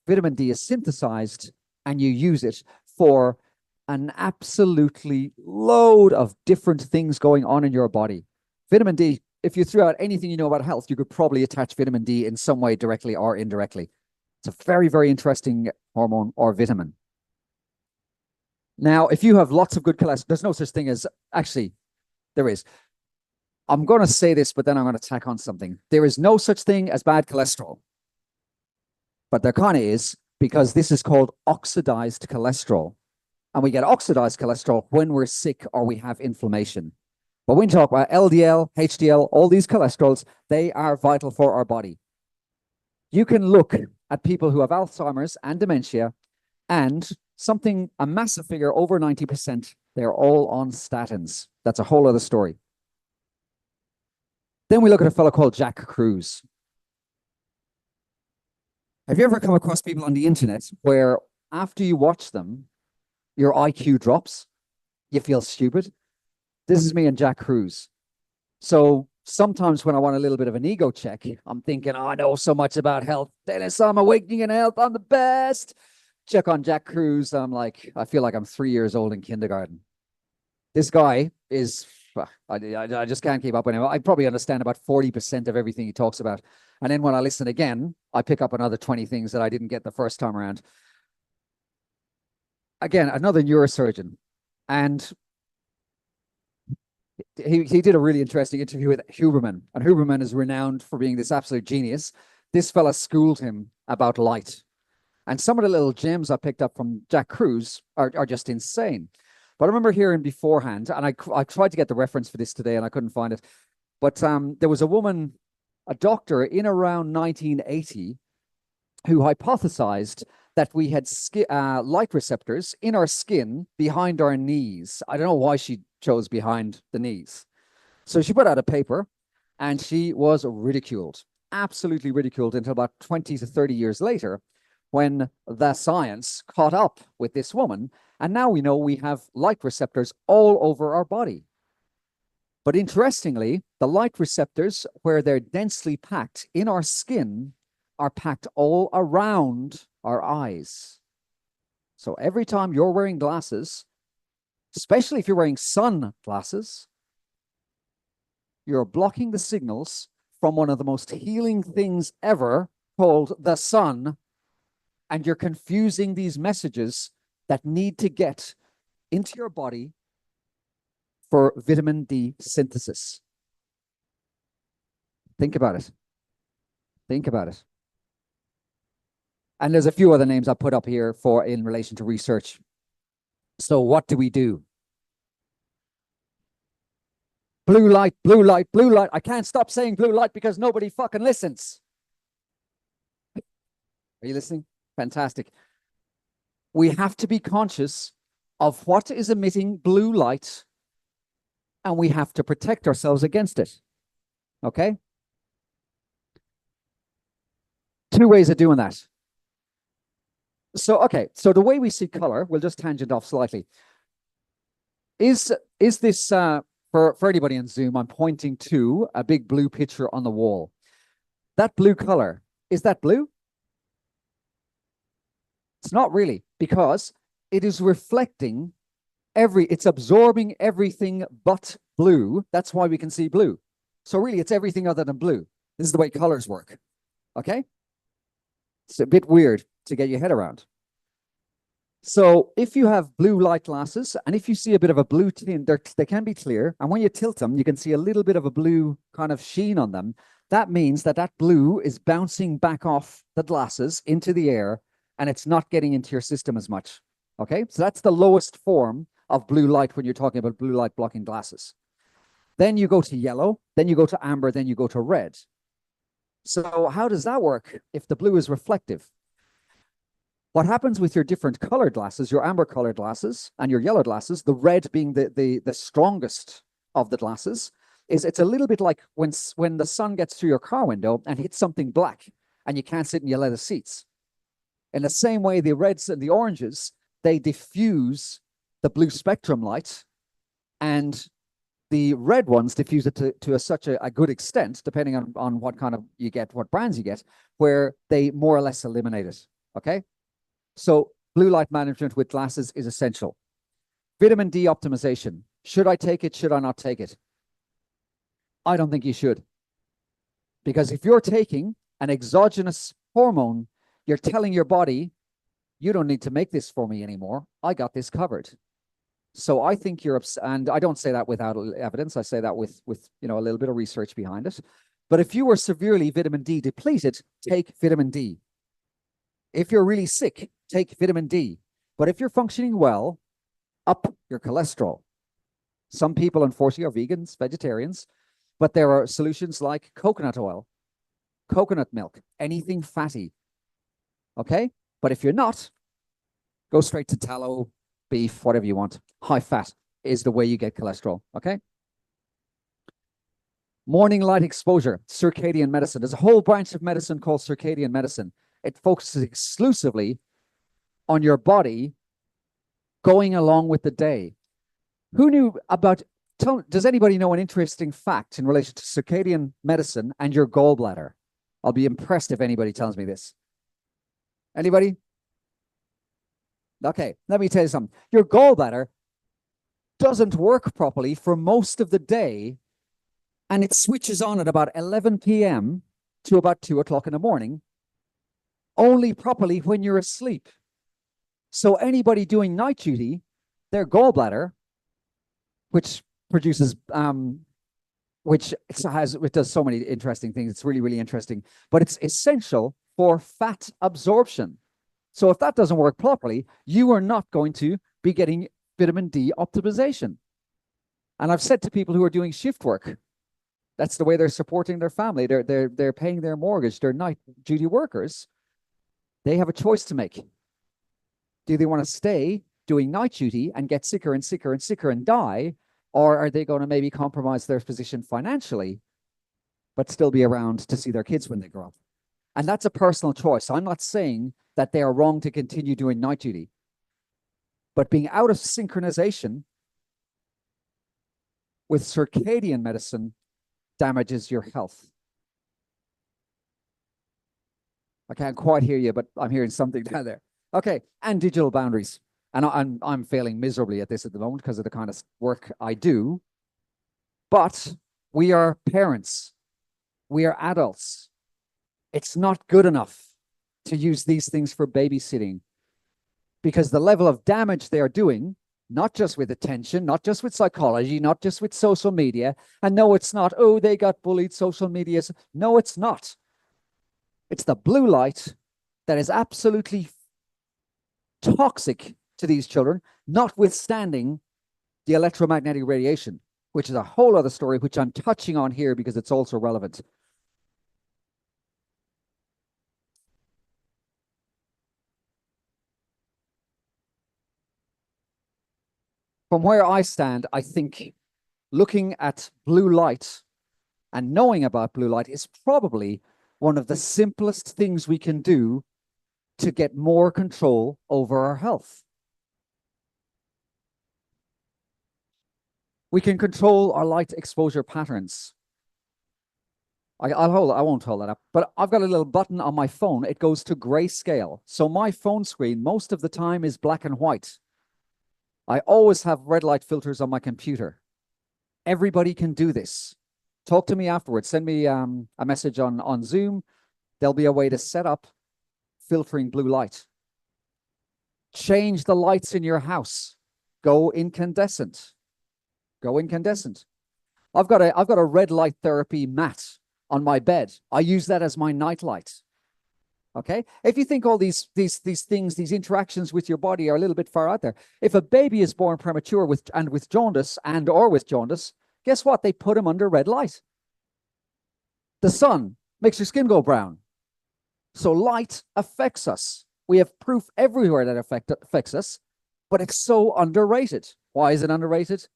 Vitamin D is synthesized, and you use it for an absolutely load of different things going on in your body. Vitamin D, if you threw out anything you know about health, you could probably attach vitamin D in some way, directly or indirectly. It's a very, very interesting hormone or vitamin. Now, if you have lots of good cholesterol, there's no such thing as, actually, there is. I'm going to say this, but then I'm going to tack on something. There is no such thing as bad cholesterol. But there kind of is, because this is called oxidized cholesterol. And we get oxidized cholesterol when we're sick or we have inflammation. But when you talk about LDL, HDL, all these cholesterols, they are vital for our body. You can look at people who have Alzheimer's and dementia, and a massive figure, over 90%, they're all on statins. That's a whole other story. Then we look at a fellow called Jack Kruse. Have you ever come across people on the internet where after you watch them, your IQ drops? You feel stupid? This is me and Jack Kruse. So sometimes when I want a little bit of an ego check, I'm thinking, oh, I know so much about health. Dennis, I'm awakening in health. I'm the best. Check on Jack Kruse. I'm like, I feel like I'm 3 years old in kindergarten. This guy is, I just can't keep up with him. I probably understand about 40% of everything he talks about. And then when I listen again, I pick up another 20 things that I didn't get the first time around. Again, another neurosurgeon. And he did a really interesting interview with Huberman. And Huberman is renowned for being this absolute genius. This fella schooled him about light. And some of the little gems I picked up from Jack Kruse are just insane. But I remember hearing beforehand, and I tried to get the reference for this today and I couldn't find it. But there was a woman, a doctor in around 1980, who hypothesized that we had light receptors in our skin behind our knees. I don't know why she chose behind the knees. So she put out a paper and she was ridiculed, absolutely ridiculed, until about 20 to 30 years later, when the science caught up with this woman. And now we know we have light receptors all over our body. But interestingly, the light receptors, where they're densely packed in our skin, are packed all around our eyes. So every time you're wearing glasses, especially if you're wearing sunglasses, you're blocking the signals from one of the most healing things ever, called the sun, and you're confusing these messages that need to get into your body for vitamin D synthesis. Think about it. Think about it. And there's a few other names I put up here for in relation to research. So what do we do? Blue light, blue light, blue light. I can't stop saying blue light because nobody fucking listens. Are you listening? Fantastic. We have to be conscious of what is emitting blue light, and we have to protect ourselves against it. Okay? 2 ways of doing that. So, okay, so the way we see color, we'll just tangent off slightly. Is this, for anybody on Zoom, I'm pointing to a big blue picture on the wall. That blue color, is that blue? It's not really, because it is reflecting it's absorbing everything but blue. That's why we can see blue. So really, it's everything other than blue. This is the way colors work. Okay? It's a bit weird to get your head around. So if you have blue light glasses, and if you see a bit of a blue tint, they can be clear. And when you tilt them, you can see a little bit of a blue kind of sheen on them. That means that that blue is bouncing back off the glasses into the air, and it's not getting into your system as much. Okay? So that's the lowest form of blue light when you're talking about blue light blocking glasses. Then you go to yellow, then you go to amber, then you go to red. So how does that work if the blue is reflective? What happens with your different colored glasses, your amber colored glasses and your yellow glasses, the red being the strongest of the glasses, is it's a little bit like when the sun gets through your car window and hits something black and you can't sit in your leather seats. In the same way, the reds and the oranges, they diffuse the blue spectrum light, and the red ones diffuse it to such a good extent, depending on what kind of you get, what brands you get, where they more or less eliminate it. Okay, so blue light management with glasses is essential. Vitamin D optimization. Should I take it? Should I not take it? I don't think you should. Because if you're taking an exogenous hormone, you're telling your body, you don't need to make this for me anymore. I got this covered. So I think you're, and I don't say that without evidence. I say that with a little bit of research behind it. But if you were severely vitamin D depleted, take vitamin D. If you're really sick, take vitamin D. But if you're functioning well, up your cholesterol. Some people, unfortunately, are vegans, vegetarians, but there are solutions like coconut oil, coconut milk, anything fatty. Okay? But if you're not, go straight to tallow, beef, whatever you want. High fat is the way you get cholesterol. Okay? Morning light exposure, circadian medicine. There's a whole branch of medicine called circadian medicine. It focuses exclusively on your body going along with the day. Who knew about, does anybody know an interesting fact in relation to circadian medicine and your gallbladder? I'll be impressed if anybody tells me this. Anybody? Okay, let me tell you something. Your gallbladder doesn't work properly for most of the day, and it switches on at about 11 p.m. to about 2 o'clock in the morning, only properly when you're asleep. So anybody doing night duty, their gallbladder, which produces, it does so many interesting things. It's really, really interesting, but it's essential for fat absorption. So if that doesn't work properly, you are not going to be getting vitamin D optimization. And I've said to people who are doing shift work, that's the way they're supporting their family. They're paying their mortgage. They're night duty workers. They have a choice to make. Do they want to stay doing night duty and get sicker and sicker and sicker and die? Or are they going to maybe compromise their position financially, but still be around to see their kids when they grow up? And that's a personal choice. I'm not saying that they are wrong to continue doing night duty, but being out of synchronization with circadian medicine damages your health. I can't quite hear you, but I'm hearing something down there. Okay, and digital boundaries. And I'm failing miserably at this at the moment because of the kind of work I do. But we are parents. We are adults. It's not good enough to use these things for babysitting, because the level of damage they are doing, not just with attention, not just with psychology, not just with social media. And no, it's not, oh, they got bullied, social media. No, it's not. It's the blue light that is absolutely toxic to these children, notwithstanding the electromagnetic radiation, which is a whole other story, which I'm touching on here because it's also relevant. From where I stand, I think looking at blue light and knowing about blue light is probably one of the simplest things we can do to get more control over our health. We can control our light exposure patterns. I won't hold that up, but I've got a little button on my phone. It goes to grayscale. So my phone screen most of the time is black and white. I always have red light filters on my computer. Everybody can do this. Talk to me afterwards. Send me a message on Zoom. There'll be a way to set up filtering blue light. Change the lights in your house. Go incandescent. Go incandescent. I've got a red light therapy mat on my bed. I use that as my night light. Okay? If you think all these things, these interactions with your body are a little bit far out there. If a baby is born premature with jaundice, guess what? They put him under red light. The sun makes your skin go brown. So light affects us. We have proof everywhere that affects us, but it's so underrated. Why is it underrated?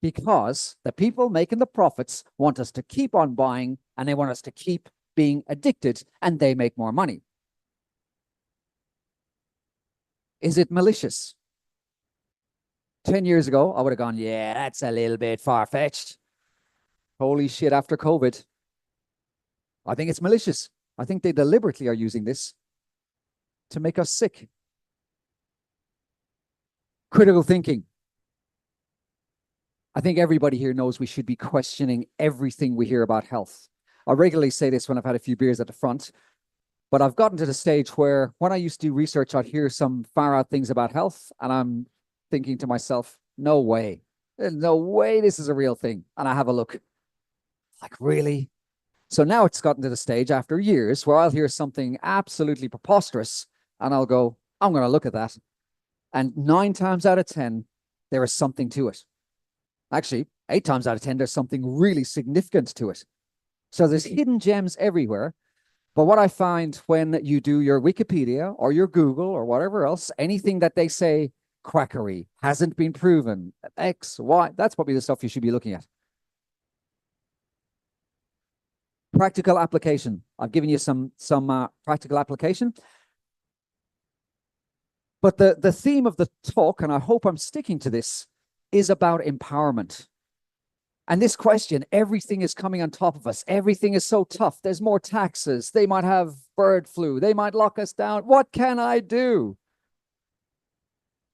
Because the people making the profits want us to keep on buying, and they want us to keep being addicted, and they make more money. Is it malicious? 10 years ago, I would have gone, yeah, that's a little bit far-fetched. Holy shit, after COVID. I think it's malicious. I think they deliberately are using this to make us sick. Critical thinking. I think everybody here knows we should be questioning everything we hear about health. I regularly say this when I've had a few beers at the front, but I've gotten to the stage where when I used to do research, I'd hear some far out things about health, and I'm thinking to myself, no way. There's no way this is a real thing. And I have a look. Like, really? So now it's gotten to the stage after years where I'll hear something absolutely preposterous and I'll go, I'm going to look at that. And 9 times out of 10, there is something to it. Actually, 8 times out of 10, there's something really significant to it. So there's hidden gems everywhere. But what I find when you do your Wikipedia or your Google or whatever else, anything that they say quackery, hasn't been proven, X, Y, that's probably the stuff you should be looking at. Practical application. I've given you some practical application. But the theme of the talk, and I hope I'm sticking to this, is about empowerment. And this question, everything is coming on top of us. Everything is so tough. There's more taxes. They might have bird flu. They might lock us down. What can I do?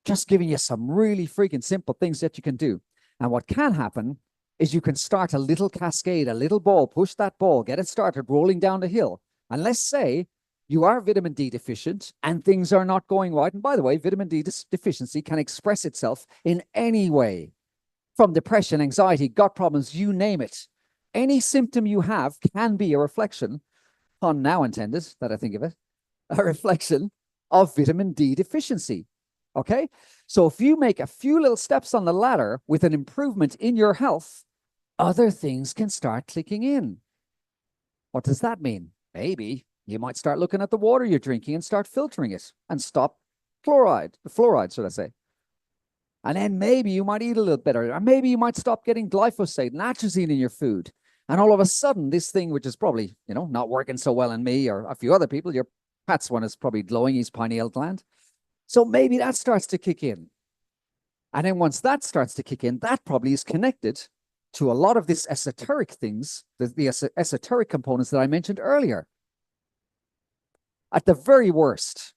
Just giving you some really freaking simple things that you can do. And what can happen is you can start a little cascade, a little ball, push that ball, get it started rolling down the hill. And let's say you are vitamin D deficient and things are not going right. And by the way, vitamin D deficiency can express itself in any way, from depression, anxiety, gut problems, you name it. Any symptom you have can be a reflection, pun now intended, that I think of it, a reflection of vitamin D deficiency. Okay, so if you make a few little steps on the ladder with an improvement in your health, other things can start clicking in. What does that mean? Maybe you might start looking at the water you're drinking and start filtering it and stop fluoride, should I say. And then maybe you might eat a little better, or maybe you might stop getting glyphosate and atrazine in your food. And all of a sudden, this thing, which is probably, not working so well in me or a few other people, your Pat's one is probably glowing his pineal gland. So maybe that starts to kick in. And then once that starts to kick in, that probably is connected to a lot of this esoteric things, the esoteric components that I mentioned earlier. At the very worst,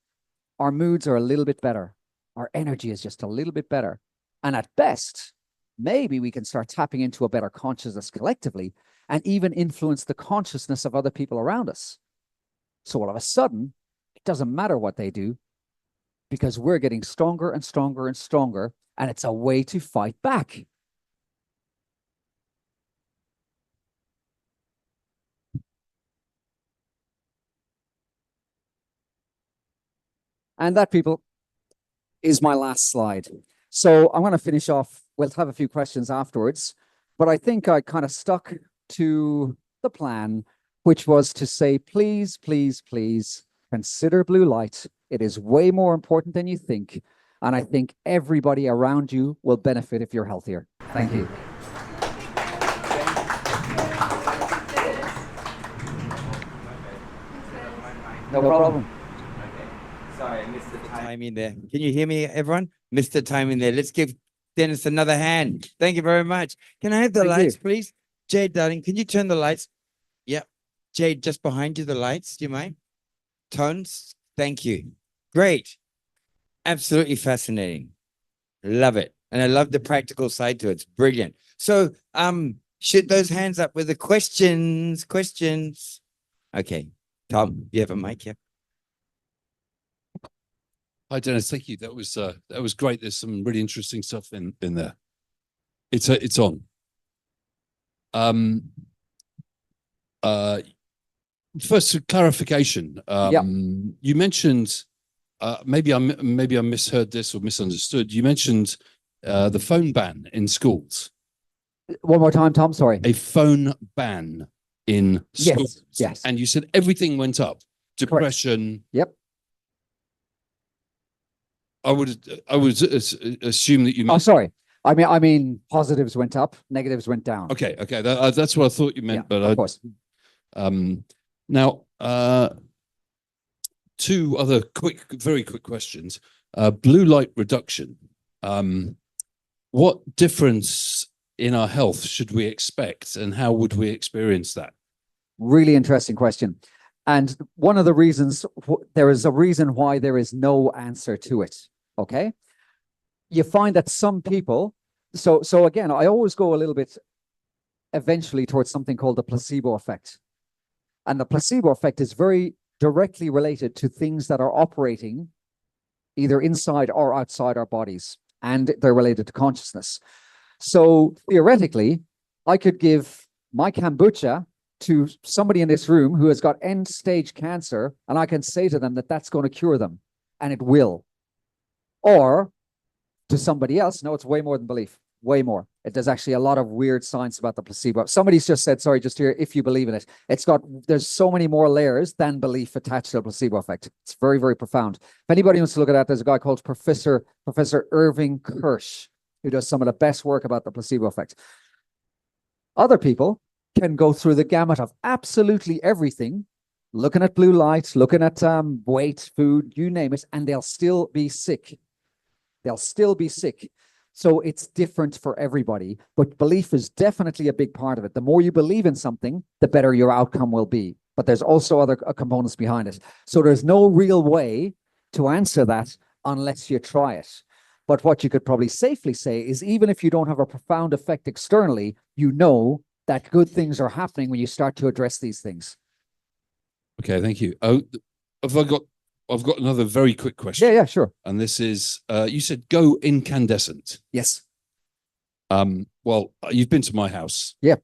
our moods are a little bit better. Our energy is just a little bit better. And at best, maybe we can start tapping into a better consciousness collectively and even influence the consciousness of other people around us. So all of a sudden, it doesn't matter what they do, because we're getting stronger and stronger and stronger, and it's a way to fight back. And that, people, is my last slide. So I'm going to finish off. We'll have a few questions afterwards, but I think I kind of stuck to the plan, which was to say, please, please, please consider blue light. It is way more important than you think. And I think everybody around you will benefit if you're healthier. Thank you. No problem. Sorry, I missed the time in there. Can you hear me, everyone? Missed the time in there. Let's give Dennis another hand. Thank you very much. Can I have the lights, please? Jade, darling, can you turn the lights? Yep. Jade, just behind you, the lights. Do you mind? Tones. Thank you. Great. Absolutely fascinating. Love it. And I love the practical side to it. It's brilliant. So shoot those hands up with the questions. Okay. Tom, you have a mic here? Hi, Dennis. Thank you. That was great. There's some really interesting stuff in there. It's on. First, clarification. You mentioned maybe I misheard this or misunderstood. You mentioned the phone ban in schools. One more time, Tom. Sorry. A phone ban in schools. Yes. And you said everything went up. Depression. Correct. Yep. I would assume that you meant. Oh, sorry. I mean, positives went up, negatives went down. Okay. That's what I thought you meant. Yeah, but of course. Now, two other very quick questions. blue light reduction. What difference in our health should we expect, and how would we experience that? Really interesting question. And one of the reasons, there is a reason why there is no answer to it. Okay. You find that some people, so again, I always go a little bit eventually towards something called the placebo effect. And the placebo effect is very directly related to things that are operating either inside or outside our bodies, and they're related to consciousness. So theoretically, I could give my kombucha to somebody in this room who has got end-stage cancer, and I can say to them that that's going to cure them, and it will. Or to somebody else, no, it's way more than belief, way more. There's actually a lot of weird science about the placebo. Somebody's just said, sorry, just here, if you believe in it, there's so many more layers than belief attached to the placebo effect. It's very, very profound. If anybody wants to look at that, there's a guy called Professor Irving Kirsch, who does some of the best work about the placebo effect. Other people can go through the gamut of absolutely everything, looking at blue light, looking at weight, food, you name it, and they'll still be sick. They'll still be sick. So it's different for everybody, but belief is definitely a big part of it. The more you believe in something, the better your outcome will be. But there's also other components behind it. So there's no real way to answer that unless you try it. But what you could probably safely say is, even if you don't have a profound effect externally, you know that good things are happening when you start to address these things. Okay, thank you. Oh, I've got another very quick question. Yeah, sure. And this is, you said go incandescent. Yes. Well, you've been to my house. Yeah.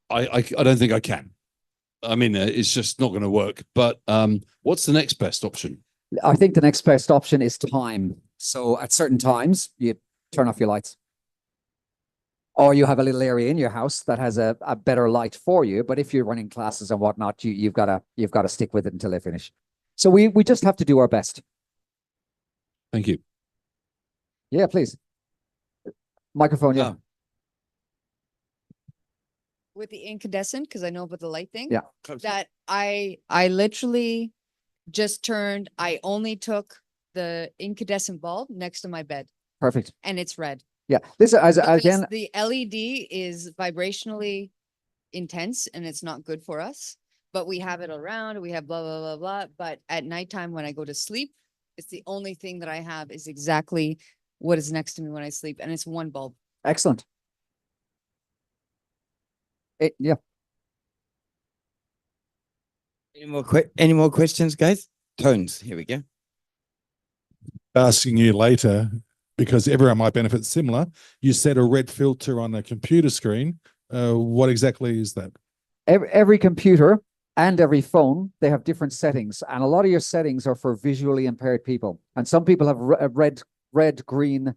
I don't think I can. I mean, it's just not going to work. But what's the next best option? I think the next best option is time. So at certain times, you turn off your lights. Or you have a little area in your house that has a better light for you. But if you're running classes and whatnot, you've got to stick with it until they finish. So we just have to do our best. Thank you. Yeah, please. Microphone, yeah. With the incandescent, because I know about the light thing. Yeah. That I literally just I only took the incandescent bulb next to my bed, Perfect. and it's red. Yeah. Listen, Because again, the LED is vibrationally intense and it's not good for us. But we have it around, we have blah, blah, blah, blah. But at nighttime when I go to sleep, it's the only thing that I have is exactly what is next to me when I sleep. And it's one bulb. excellent. Yeah. Any more questions, guys? Tones, here we go. Asking you later, because everyone might benefit similar. You said a red filter on a computer screen. What exactly is that? Every computer and every phone, they have different settings, and a lot of your settings are for visually impaired people. And some people have red-green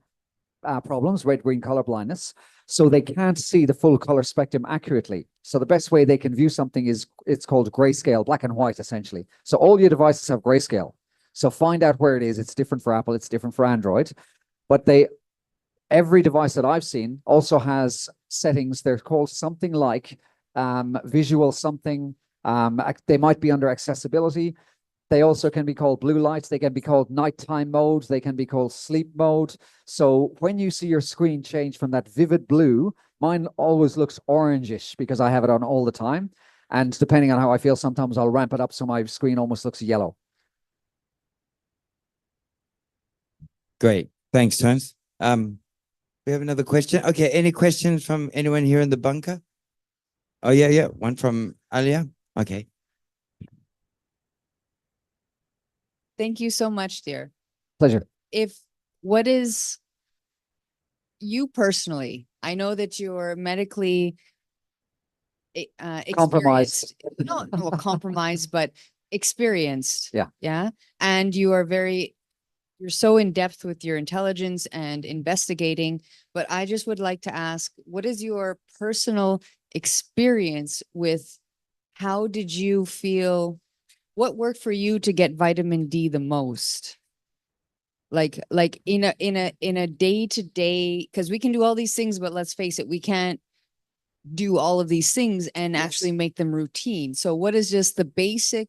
problems, red-green color blindness, so they can't see the full color spectrum accurately. So the best way they can view something is, it's called grayscale, black and white, essentially. So all your devices have grayscale. So find out where it is. It's different for Apple, it's different for Android, but every device that I've seen also has settings. They're called something like visual something. They might be under accessibility. They also can be called blue lights. They can be called nighttime mode. They can be called sleep mode. So when you see your screen change from that vivid blue, mine always looks orangish because I have it on all the time. And depending on how I feel, sometimes I'll ramp it up so my screen almost looks yellow. Great. Thanks, Tones. We have another question. Okay, any questions from anyone here in the bunker? Oh, yeah. One from Alia. Okay. Thank you so much, dear. Pleasure. What is you personally? I know that you're medically Compromised. experienced. No, compromised, but experienced. Yeah. Yeah. And you're so in depth with your intelligence and investigating, but I just would like to ask, what is your personal experience with, how did you feel, what worked for you to get vitamin D the most? Like in a day-to-day, because we can do all these things, but let's face it, we can't do all of these things and actually make them routine. So what is just the basic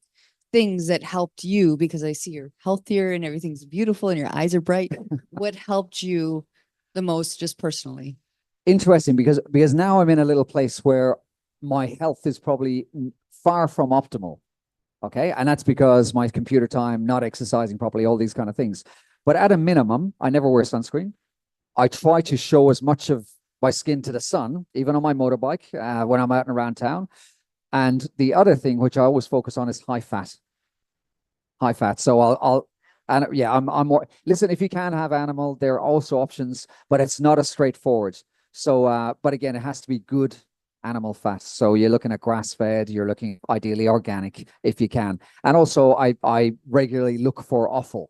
things that helped you, because I see you're healthier and everything's beautiful and your eyes are bright. What helped you the most, just personally? Interesting, because now I'm in a little place where my health is probably far from optimal. Okay. And that's because my computer time, not exercising properly, all these kind of things. But at a minimum, I never wear sunscreen. I try to show as much of my skin to the sun, even on my motorbike, when I'm out and around town. And the other thing, which I always focus on, is high fat. High fat. So and yeah, I'm more, listen, if you can have animal, there are also options, but it's not as straightforward. So, but again, it has to be good animal fat. So you're looking at grass fed, you're looking ideally organic if you can. And also I regularly look for offal.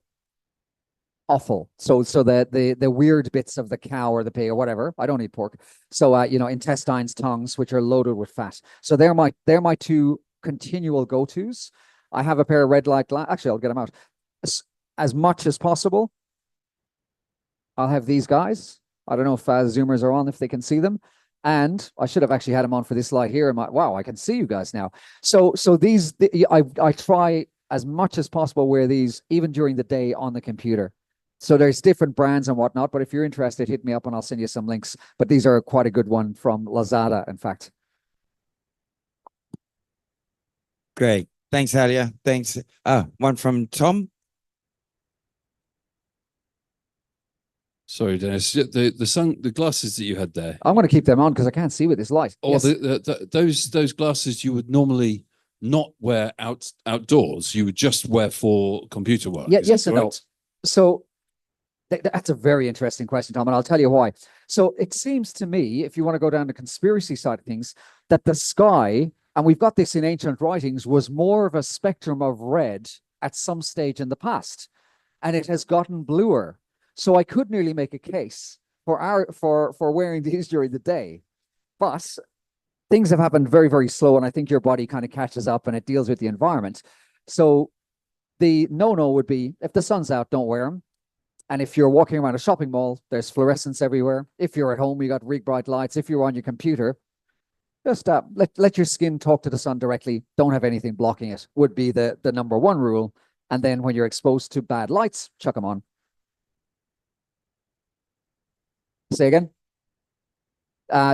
So the weird bits of the cow or the pig or whatever. I don't eat pork. So you know, intestines, tongues, which are loaded with fat. So they're my two continual go-tos. I have a pair of red light glasses. Actually, I'll get them out. As much as possible, I'll have these guys. I don't know if Zoomers are on, if they can see them. And I should have actually had them on for this light here. Wow, I can see you guys now. So I try as much as possible wear these even during the day on the computer. So there's different brands and whatnot, but if you're interested, hit me up and I'll send you some links. But these are quite a good one from Lazada, in fact. Great. Thanks, Alia. Thanks. One from Tom. Sorry, Dennis. The glasses that you had there. I'm going to keep them on because I can't see with this light. Oh, yes. Those glasses you would normally not wear outdoors. You would just wear for computer work. Yeah, yes and no. So that's a very interesting question, Tom, and I'll tell you why. So it seems to me, if you want to go down the conspiracy side of things, that the sky, and we've got this in ancient writings, was more of a spectrum of red at some stage in the past, and it has gotten bluer. So I could nearly make a case for wearing these during the day, but things have happened very, very slow, and I think your body kind of catches up and it deals with the environment. So the no-no would be, if the sun's out, don't wear them. And if you're walking around a shopping mall, there's fluorescence everywhere. If you're at home, you got rig bright lights. If you're on your computer, just let your skin talk to the sun directly. Don't have anything blocking it, would be the number one rule. And then when you're exposed to bad lights, chuck them on. Say again.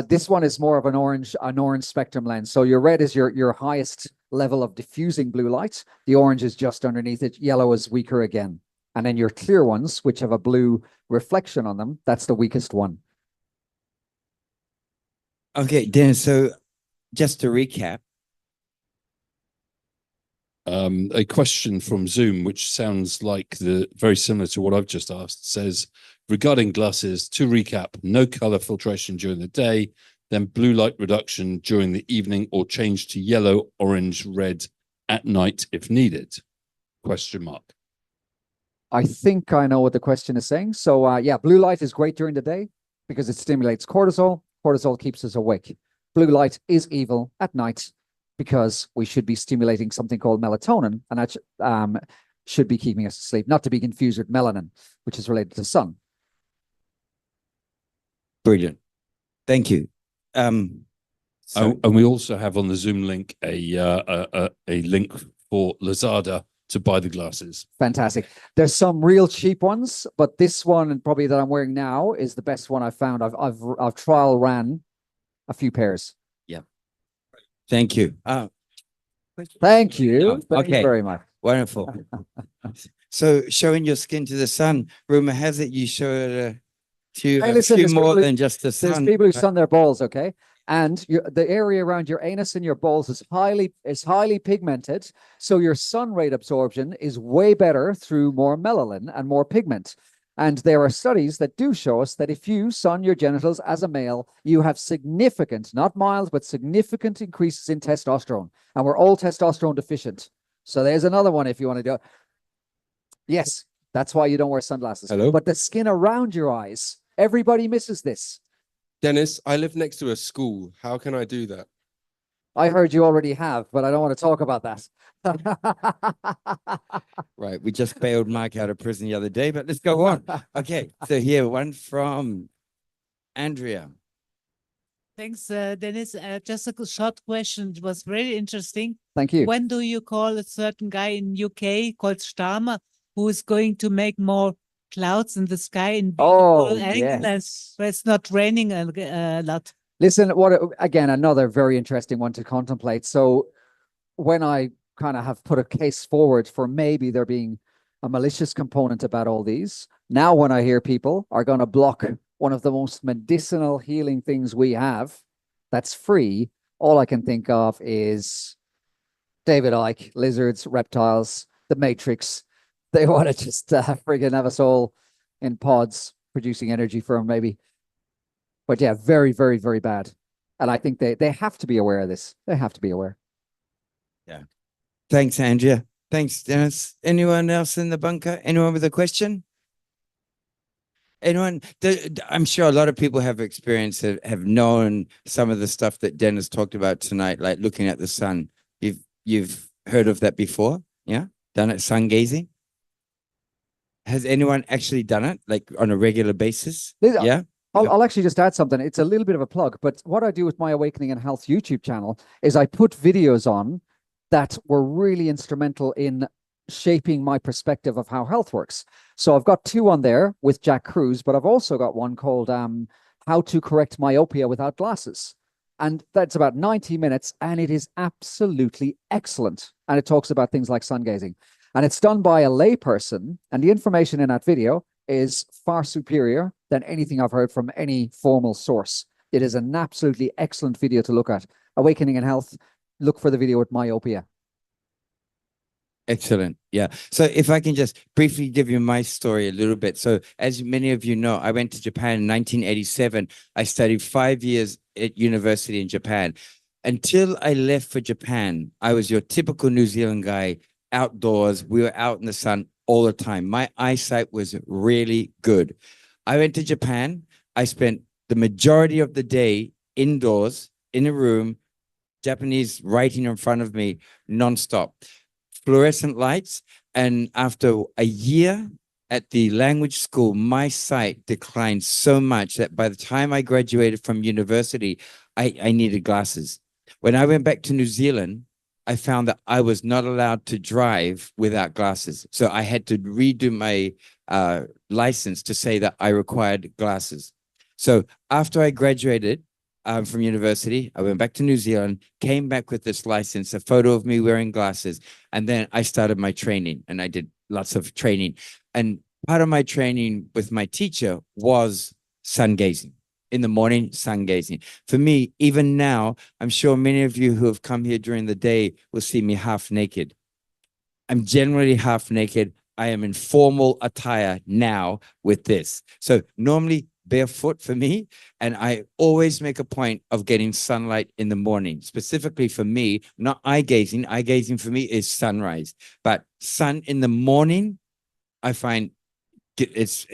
This one is more of an orange spectrum lens. So your red is your highest level of diffusing blue light. The orange is just underneath it. Yellow is weaker again. And then your clear ones, which have a blue reflection on them, that's the weakest one. Okay, Dennis, so just to recap. A question from Zoom, which sounds like very similar to what I've just asked, says, regarding glasses, to recap, no color filtration during the day, then blue light reduction during the evening, or change to yellow, orange, red at night if needed? Question mark. I think I know what the question is saying. So yeah, blue light is great during the day because it stimulates cortisol. Cortisol keeps us awake. Blue light is evil at night because we should be stimulating something called melatonin, and that should be keeping us asleep, not to be confused with melanin, which is related to sun. Brilliant. Thank you. And we also have on the Zoom link a link for Lazada to buy the glasses. Fantastic. There's some real cheap ones, but this one, and probably that I'm wearing now, is the best one I've found. I've trial ran a few pairs. Yeah. Thank you. Thank you. Thank you Okay. very much. Wonderful. So showing your skin to the sun, rumor has it you show it to Hey, a listen, few there's more people than just the sun. There's people who sun their balls, okay? And the area around your anus and your balls is highly pigmented. So your sun rate absorption is way better through more melanin and more pigment. And there are studies that do show us that if you sun your genitals as a male, you have significant, not mild, but significant increases in testosterone. And we're all testosterone deficient. So there's another one if you want to do it. Yes, that's why you don't wear sunglasses. Hello? But the skin around your eyes, everybody misses this. Dennis, I live next to a school. How can I do that? I heard you already have, but I don't want to talk about that. Right. We just bailed Mike out of prison the other day, but let's go on. Okay. So here, one from Andrea. Thanks, Dennis. Just a short question. It was very interesting. Thank you. When do you call a certain guy in UK called Starmer, who is going to make more clouds in the sky in Oh, beautiful yes. angles where it's not raining a lot? Listen, again, another very interesting one to contemplate. So when I kind of have put a case forward for maybe there being a malicious component about all these, now when I hear people are going to block one of the most medicinal healing things we have that's free, all I can think of is David Icke, lizards, reptiles, the Matrix. They want to just friggin' have us all in pods producing energy for them, maybe. But yeah, very, very, very bad. And I think they have to be aware of this. They have to be aware. Yeah. Thanks, Andrea. Thanks, Dennis. Anyone else in the bunker? Anyone with a question? Anyone? I'm sure a lot of people have experience, have known some of the stuff that Dennis talked about tonight, like looking at the sun. You've heard of that before? Yeah? Done it, sun gazing? Has anyone actually done it, like on a regular basis? Yeah? I'll actually just add something. It's a little bit of a plug, but what I do with my Awakening and Health YouTube channel is I put videos on that were really instrumental in shaping my perspective of how health works. So I've got 2 on there with Jack Cruz, but I've also got one called How to Correct Myopia Without Glasses. And that's about 90 minutes, and it is absolutely excellent. And it talks about things like sun gazing. And it's done by a layperson, and the information in that video is far superior than anything I've heard from any formal source. It is an absolutely excellent video to look at. Awakening and Health, look for the video with myopia. Excellent. Yeah. So if I can just briefly give you my story a little bit. So as many of you know, I went to Japan in 1987. I studied 5 years at university in Japan. Until I left for Japan, I was your typical New Zealand guy, outdoors. We were out in the sun all the time. My eyesight was really good. I went to Japan. I spent the majority of the day indoors in a room, Japanese writing in front of me nonstop, fluorescent lights. And after a year at the language school, my sight declined so much that by the time I graduated from university, I needed glasses. When I went back to New Zealand, I found that I was not allowed to drive without glasses. So I had to redo my license to say that I required glasses. So after I graduated from university, I went back to New Zealand, came back with this license, a photo of me wearing glasses, and then I started my training, and I did lots of training. And part of my training with my teacher was sun gazing. In the morning, sun gazing. For me, even now, I'm sure many of you who have come here during the day will see me half naked. I'm generally half naked. I am in formal attire now with this. So normally barefoot for me, and I always make a point of getting sunlight in the morning. Specifically for me, not eye gazing. Eye gazing for me is sunrise, but sun in the morning, I find it's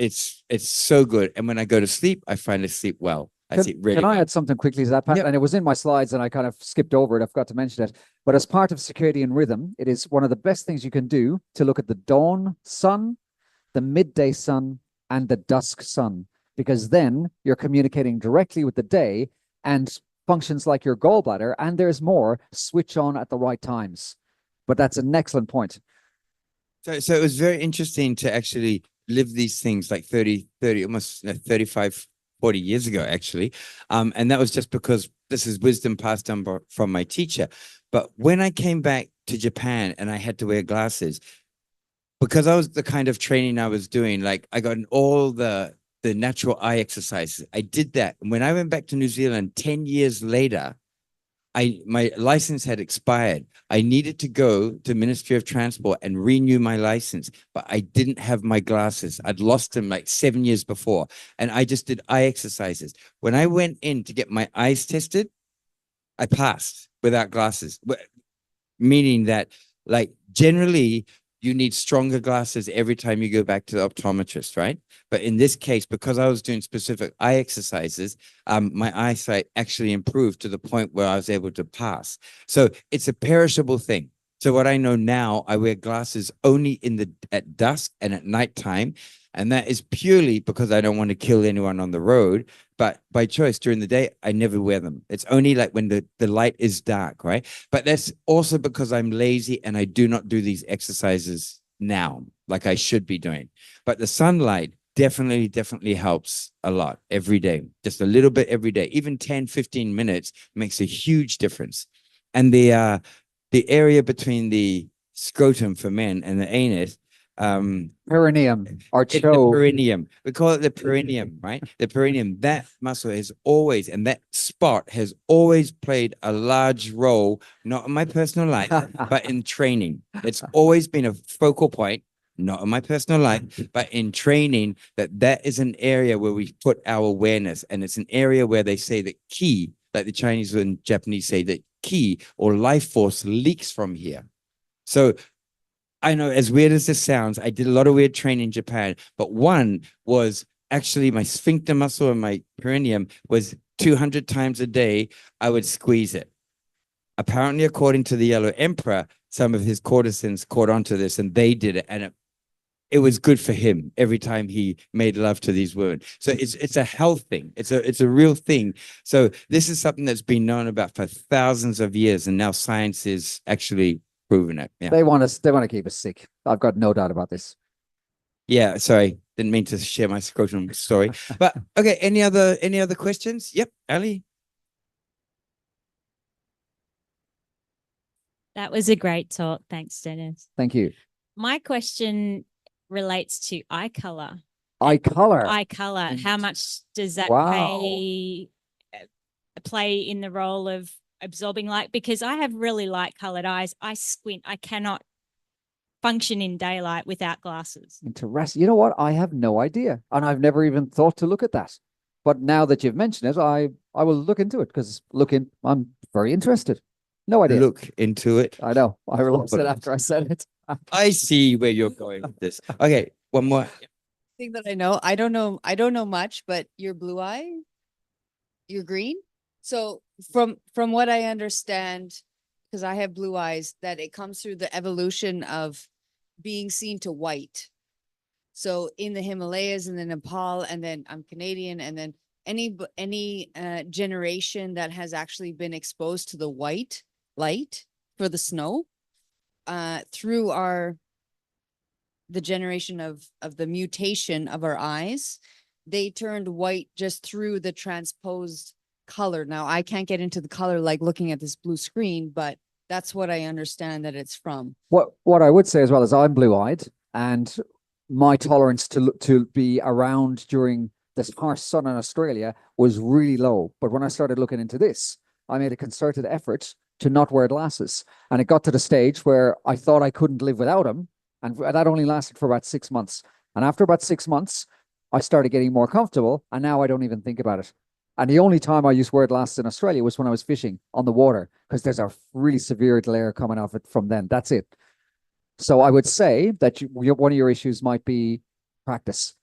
so good. And when I go to sleep, I find I sleep well. I sleep really well. Can I add something quickly to that, Pat? Yep. And it was in my slides and I kind of skipped over it. I forgot to mention it. But as part of circadian rhythm, it is one of the best things you can do to look at the dawn sun, the midday sun, and the dusk sun, because then you're communicating directly with the day, and functions like your gallbladder, and there's more, switch on at the right times. But that's an excellent point. So it was very interesting to actually live these things like 30, almost 35, 40 years ago, actually. And that was just because this is wisdom passed down from my teacher. But when I came back to Japan and I had to wear glasses, because I was the kind of training I was doing, like I got all the natural eye exercises. I did that. And when I went back to New Zealand 10 years later, my license had expired. I needed to go to Ministry of Transport and renew my license, but I didn't have my glasses. I'd lost them like 7 years before, and I just did eye exercises. When I went in to get my eyes tested, I passed without glasses, meaning that like generally you need stronger glasses every time you go back to the optometrist, right? But in this case, because I was doing specific eye exercises, my eyesight actually improved to the point where I was able to pass. So it's a perishable thing. So what I know now, I wear glasses only at dusk and at nighttime. And that is purely because I don't want to kill anyone on the road. But by choice during the day, I never wear them. It's only like when the light is dark, right? But that's also because I'm lazy and I do not do these exercises now like I should be doing. But the sunlight definitely helps a lot every day, just a little bit every day. Even 10, 15 minutes makes a huge difference. And the area between the scrotum for men and the anus, Perineum or it's the cho. perineum. We call it the perineum, right? The perineum, that muscle has always, and that spot has always played a large role, not in my personal life, but in training. It's always been a focal point, not in my personal life, but in training, that is an area where we put our awareness. And it's an area where they say that ki, like the Chinese and Japanese say, that ki or life force leaks from here. So I know, as weird as this sounds, I did a lot of weird training in Japan, but one was actually my sphincter muscle and my perineum was 200 times a day. I would squeeze it. Apparently, according to the Yellow Emperor, some of his courtesans caught onto this and they did it. And it was good for him every time he made love to these women. So it's a health thing. It's a real thing. So this is something that's been known about for thousands of years. And now science is actually proving it. Yeah. They want to keep us sick. I've got no doubt about this. Yeah, sorry. Didn't mean to share my scrotum story. But okay, any other questions? Yep, Ali. That was a great talk. Thanks, Dennis. Thank you. My question relates to eye color. Eye color. Eye color. How much does that play in the role of absorbing light? Because I have really light colored eyes. I squint. I cannot function in daylight without glasses. Interesting. You know what? I have no idea. And I've never even thought to look at that. But now that you've mentioned it, I will look into it because I'm very interested. No idea. Look into it. I know. I realized it after I said it. I see where you're going with this. Okay, one more. Thing that I know, I don't know much, but you're blue eye, you're green. So from what I understand, because I have blue eyes, that it comes through the evolution of being seen to white. So in the Himalayas and then Nepal, and then I'm Canadian, and then any generation that has actually been exposed to the white light for the snow, through the generation of the mutation of our eyes, they turned white just through the transposed color. Now I can't get into the color like looking at this blue screen, but that's what I understand that it's from. What I would say as well is I'm blue-eyed, and my tolerance to be around during this harsh sun in Australia was really low. But when I started looking into this, I made a concerted effort to not wear glasses. And it got to the stage where I thought I couldn't live without them. And that only lasted for about 6 months. And after about 6 months, I started getting more comfortable. And now I don't even think about it. And the only time I used to wear glasses in Australia was when I was fishing on the water, because there's a really severe glare coming off it from then. That's it. So I would say that one of your issues might be practice.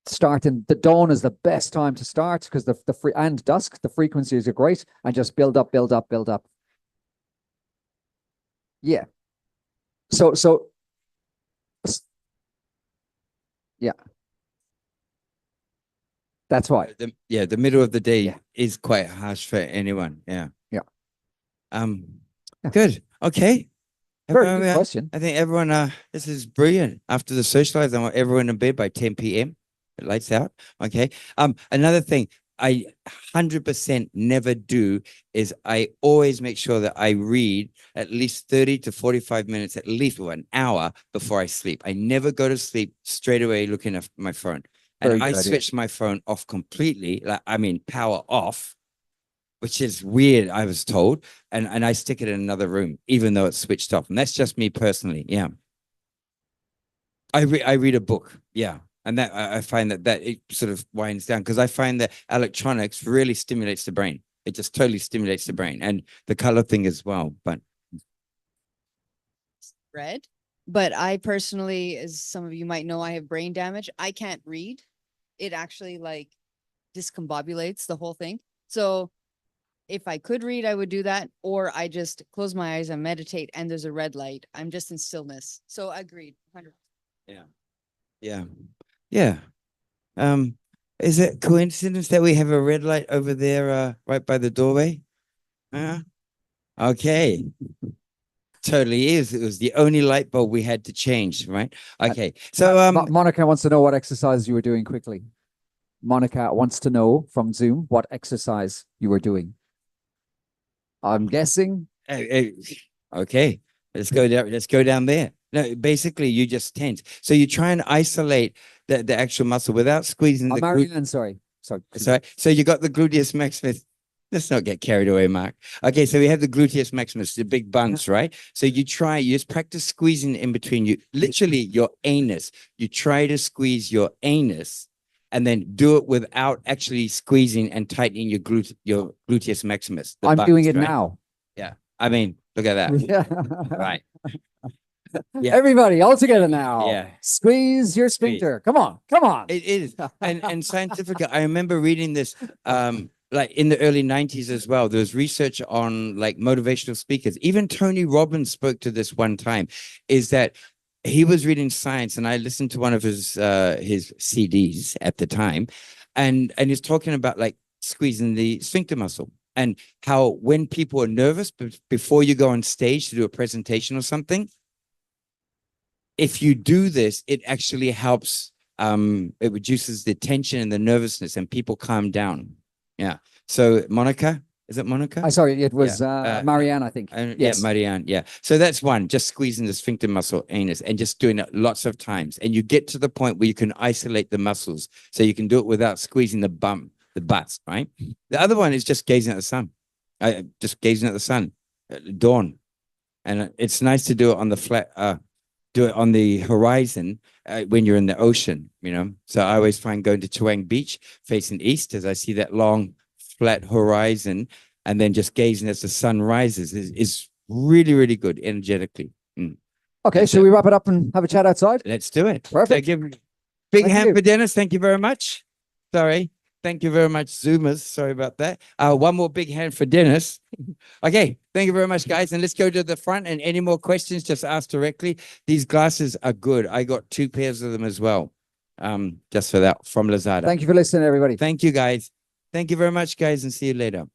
Starting the dawn is the best time to start, because and dusk, the frequencies are great, and just build up. Yeah. So yeah. That's right. The middle of the day is quite harsh for anyone. Yeah. Yeah. Good. Okay. Very good question. I think everyone, this is brilliant. After the socialize, I want everyone in bed by 10 p.m. It lights out. Okay. Another thing I 100% never do is I always make sure that I read at least 30 to 45 minutes, at least 1 hour before I sleep. I never go to sleep straight away looking at my phone. And I switched my phone off completely. Power off, which is weird, I was told. And I stick it in another room, even though it's switched off. And that's just me personally. Yeah. I read a book. Yeah. And that I find that it sort of winds down, because I find that electronics really stimulates the brain. It just totally stimulates the brain, and the color thing as well. But red. But I personally, as some of you might know, I have brain damage. I can't read. It actually like discombobulates the whole thing. So if I could read, I would do that, or I just close my eyes and meditate and there's a red light. I'm just in stillness. So agreed. 100%. Yeah. Yeah. Is it coincidence that we have a red light over there, right by the doorway? Okay. Totally is. It was the only light bulb we had to change, right? Okay. So, Monica wants to know what exercise you were doing quickly. Monica wants to know from Zoom what exercise you were doing. I'm guessing. okay. Let's go down. Let's go down there. No, basically, you just tense. So you try and isolate the actual muscle without squeezing the Marianne, sorry. Sorry. So you got the gluteus maximus. Let's not get carried away, Mark. Okay, so we have the gluteus maximus, the big buns, right? So you just practice squeezing in between you, literally your anus. You try to squeeze your anus and then do it without actually squeezing and tightening your gluteus maximus. I'm doing it now. Yeah. I mean, look at that. Yeah. Right. Yeah. Everybody all together now. Yeah. Squeeze your sphincter. Come on. Come on. It is. And scientifically, I remember reading this like in the early 90s as well. There was research on like motivational speakers. Even Tony Robbins spoke to this one time, is that he was reading science, and I listened to one of his CDs at the time, and he's talking about like squeezing the sphincter muscle, and how when people are nervous before you go on stage to do a presentation or something, if you do this, it actually helps. It reduces the tension and the nervousness, and people calm down. Yeah. So Monica, is it Monica? Sorry, it was Marianne, I think. Yes. Yes. Yeah, Marianne. Yeah. So that's one, just squeezing the sphincter muscle, anus, and just doing it lots of times. And you get to the point where you can isolate the muscles. So you can do it without squeezing the butts, right? The other one is just gazing at the sun. Just gazing at the sun at dawn. And it's nice to do it on the flat, do it on the horizon when you're in the ocean, you know. So I always find going to Chewang Beach facing east as I see that long flat horizon, and then just gazing as the sun rises is really, really good energetically. Okay, should we wrap it up and have a chat outside? Let's do it. Perfect. So big Thank hand you. for Dennis. Thank you very much. Sorry. Thank you very much, Zoomers. Sorry about that. One more big hand for Dennis. Okay. Thank you very much, guys. And let's go to the front. And any more questions, just ask directly. These glasses are good. I got 2 pairs of them as well. Just for that from Lazada. Thank you for listening, everybody. Thank you, guys. Thank you very much, guys, and see you later.